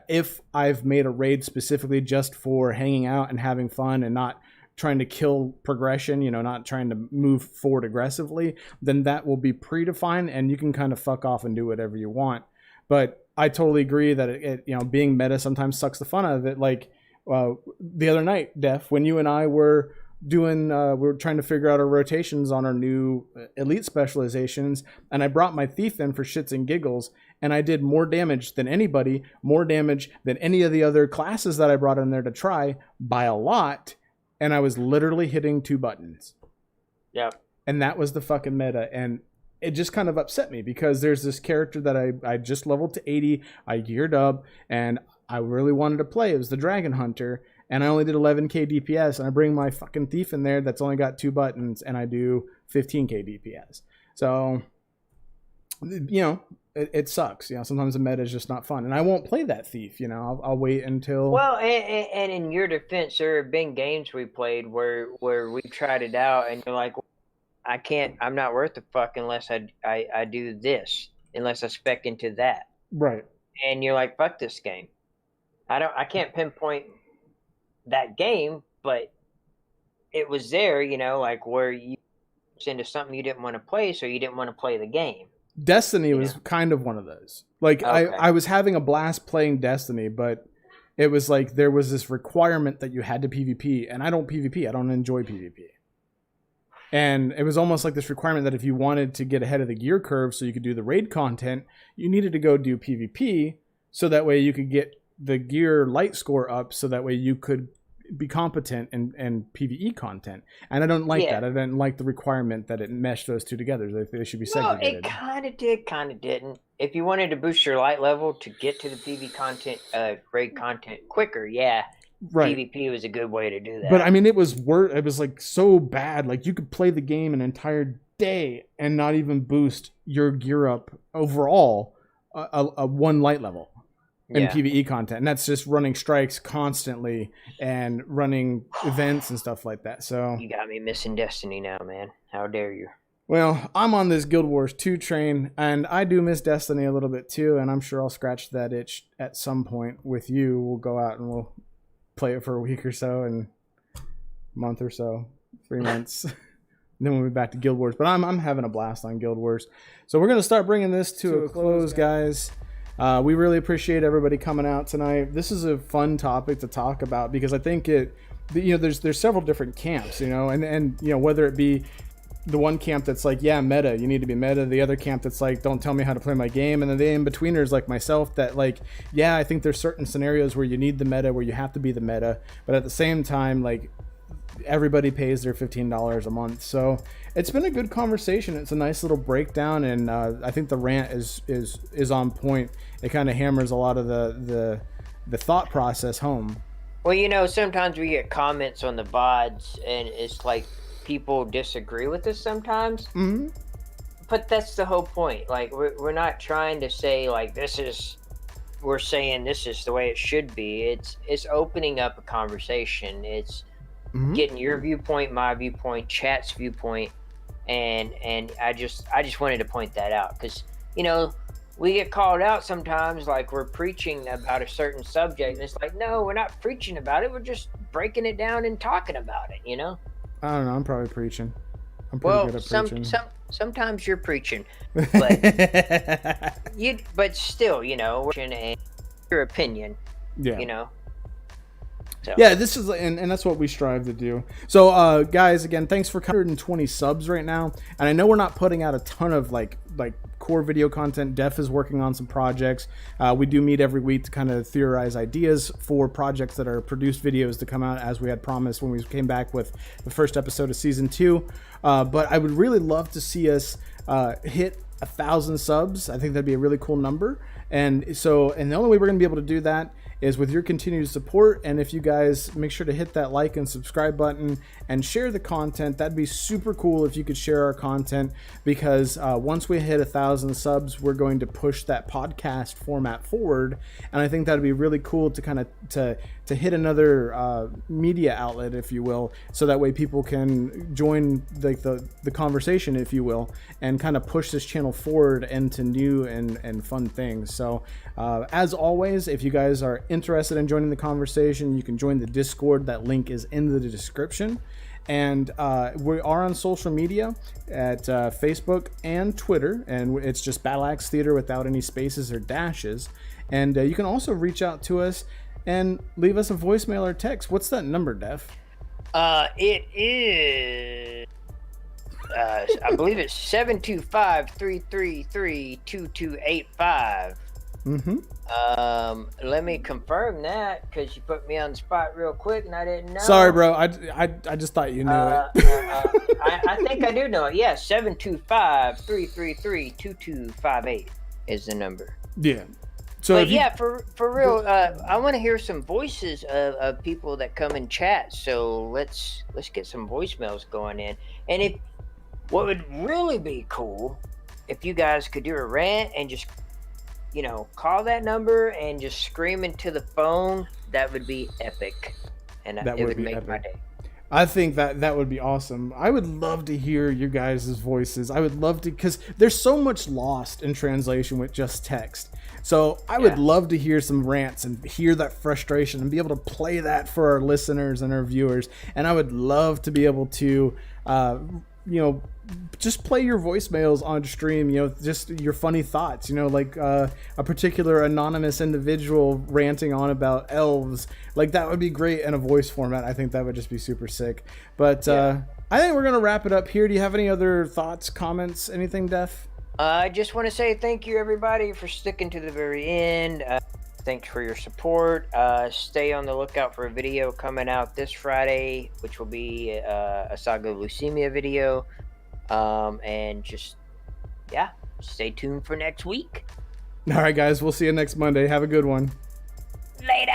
If I've made a raid specifically just for hanging out and having fun and not trying to kill progression, you know, not trying to move forward aggressively, then that will be predefined and you can kind of fuck off and do whatever you want. But I totally agree that it you know, being meta sometimes sucks the fun out of it. Like the other night, Def, when you and I were doing we were trying to figure out our rotations on our new elite specializations, and I brought my thief in for shits and giggles, and I did more damage than anybody, more damage than any of the other classes that I brought in there to try by a lot, and I was literally hitting 2 buttons. Yep. And that was the fucking meta, and it just kind of upset me because there's this character that I just leveled to 80, I geared up, and I really wanted to play. It was the Dragon Hunter. and I only did 11k DPS, and I bring my fucking thief in there that's only got 2 buttons, and I do 15k DPS. So, you know, it sucks. You know, sometimes the meta is just not fun, and I won't play that thief. You know, I'll wait until. Well, and in your defense, there have been games we played where we tried it out, and you're like, I'm not worth the fuck unless I do this, unless I spec into that. Right. And you're like, fuck this game. I can't pinpoint that game, but it was there, you know, like where you into something you didn't want to play, so you didn't want to play the game. Destiny was kind of one of those. Like, okay. I was having a blast playing Destiny, but it was like there was this requirement that you had to PvP, and I don't PvP. I don't enjoy PvP. And it was almost like this requirement that if you wanted to get ahead of the gear curve so you could do the raid content, you needed to go do PvP, so that way you could get the gear light score up, so that way you could be competent in PvE content. And I don't like that. I didn't like the requirement that it meshed those two together. They should be segregated. Well, it kind of did, kind of didn't. If you wanted to boost your light level to get to the PvE content, raid content quicker, right. PvP was a good way to do that. But I mean, it was like so bad. Like, you could play the game an entire day and not even boost your gear up overall a 1 light level in PvE content, and that's just running strikes constantly and running events and stuff like that. So you got me missing Destiny now, man. How dare you? Well, I'm on this Guild Wars 2 train, and I do miss Destiny a little bit too, and I'm sure I'll scratch that itch at some point with you. We'll go out and we'll play it for a week or so, and a month or so, 3 months. Then we'll be back to Guild Wars. But I'm having a blast on Guild Wars. So we're going to start bringing this to a close, guys. We really appreciate everybody coming out tonight. This is a fun topic to talk about because I think there's several different camps, and you know, whether it be the one camp that's like, yeah, meta, you need to be meta. The other camp that's like, don't tell me how to play my game. And then the in-betweeners like myself that like, yeah, I think there's certain scenarios where you need the meta, where you have to be the meta. But at the same time, like, everybody pays their $15 a month. So it's been a good conversation. It's a nice little breakdown, and I think the rant is on point. It kind of hammers a lot of the thought process home. Well, sometimes we get comments on the VODs, and it's like people disagree with us sometimes. Mm-hmm. But that's the whole point. Like, we're not trying to say like we're saying this is the way it should be. It's opening up a conversation. It's getting your viewpoint, my viewpoint, chat's viewpoint, and I just wanted to point that out because we get called out sometimes like we're preaching about a certain subject, and it's like, no, we're not preaching about it. We're just breaking it down and talking about it. I don't know. I'm probably preaching. I'm pretty good at preaching. Sometimes you're preaching, but but still, and your opinion, So. Yeah, this is, and that's what we strive to do. So, guys, again, thanks for 120 subs right now. And I know we're not putting out a ton of like core video content. Def is working on some projects. We do meet every week to kind of theorize ideas for projects that are produced videos to come out, as we had promised when we came back with the first episode of season 2. But I would really love to see us hit 1,000 subs. I think that'd be a really cool number. And the only way we're going to be able to do that is with your continued support. And if you guys make sure to hit that like and subscribe button and share the content, that'd be super cool if you could share our content, because once we hit 1,000 subs, we're going to push that podcast format forward. And I think that'd be really cool to kind of to hit another media outlet, if you will, so that way people can join the conversation, if you will, and kind of push this channel forward into new and fun things. So as always, if you guys are interested in joining the conversation, you can join the Discord. That link is in the description. And we are on social media at Facebook and Twitter, and it's just Battle Axe Theater without any spaces or dashes. And you can also reach out to us and leave us a voicemail or text. What's that number, Def? It is I believe it's 725-333-2285. Let me confirm that, because you put me on the spot real quick and I didn't know. Sorry, bro. I just thought you knew it. I think I do know it. Yeah, 725-333-2258 is the number. Yeah. So But if you, yeah, for real, I want to hear some voices of people that come in chat. So let's get some voicemails going in. And if what would really be cool if you guys could do a rant and just call that number and just scream into the phone, that would be epic, and That it would would be make epic. my day. I think that would be awesome. I would love to hear your guys' voices. I would love to, because there's so much lost in translation with just text. So I would love to hear some rants and hear that frustration and be able to play that for our listeners and our viewers. And I would love to be able to, just play your voicemails on stream, just your funny thoughts, like a particular anonymous individual ranting on about elves. Like that would be great in a voice format. I think that would just be super sick. But I think we're going to wrap it up here. Do you have any other thoughts, comments, anything, Def? I just want to say thank you, everybody, for sticking to the very end. Thanks for your support. Stay on the lookout for a video coming out this Friday, which will be a Saga Lucimia video. And just, stay tuned for next week. All right, guys, we'll see you next Monday. Have a good one. Later.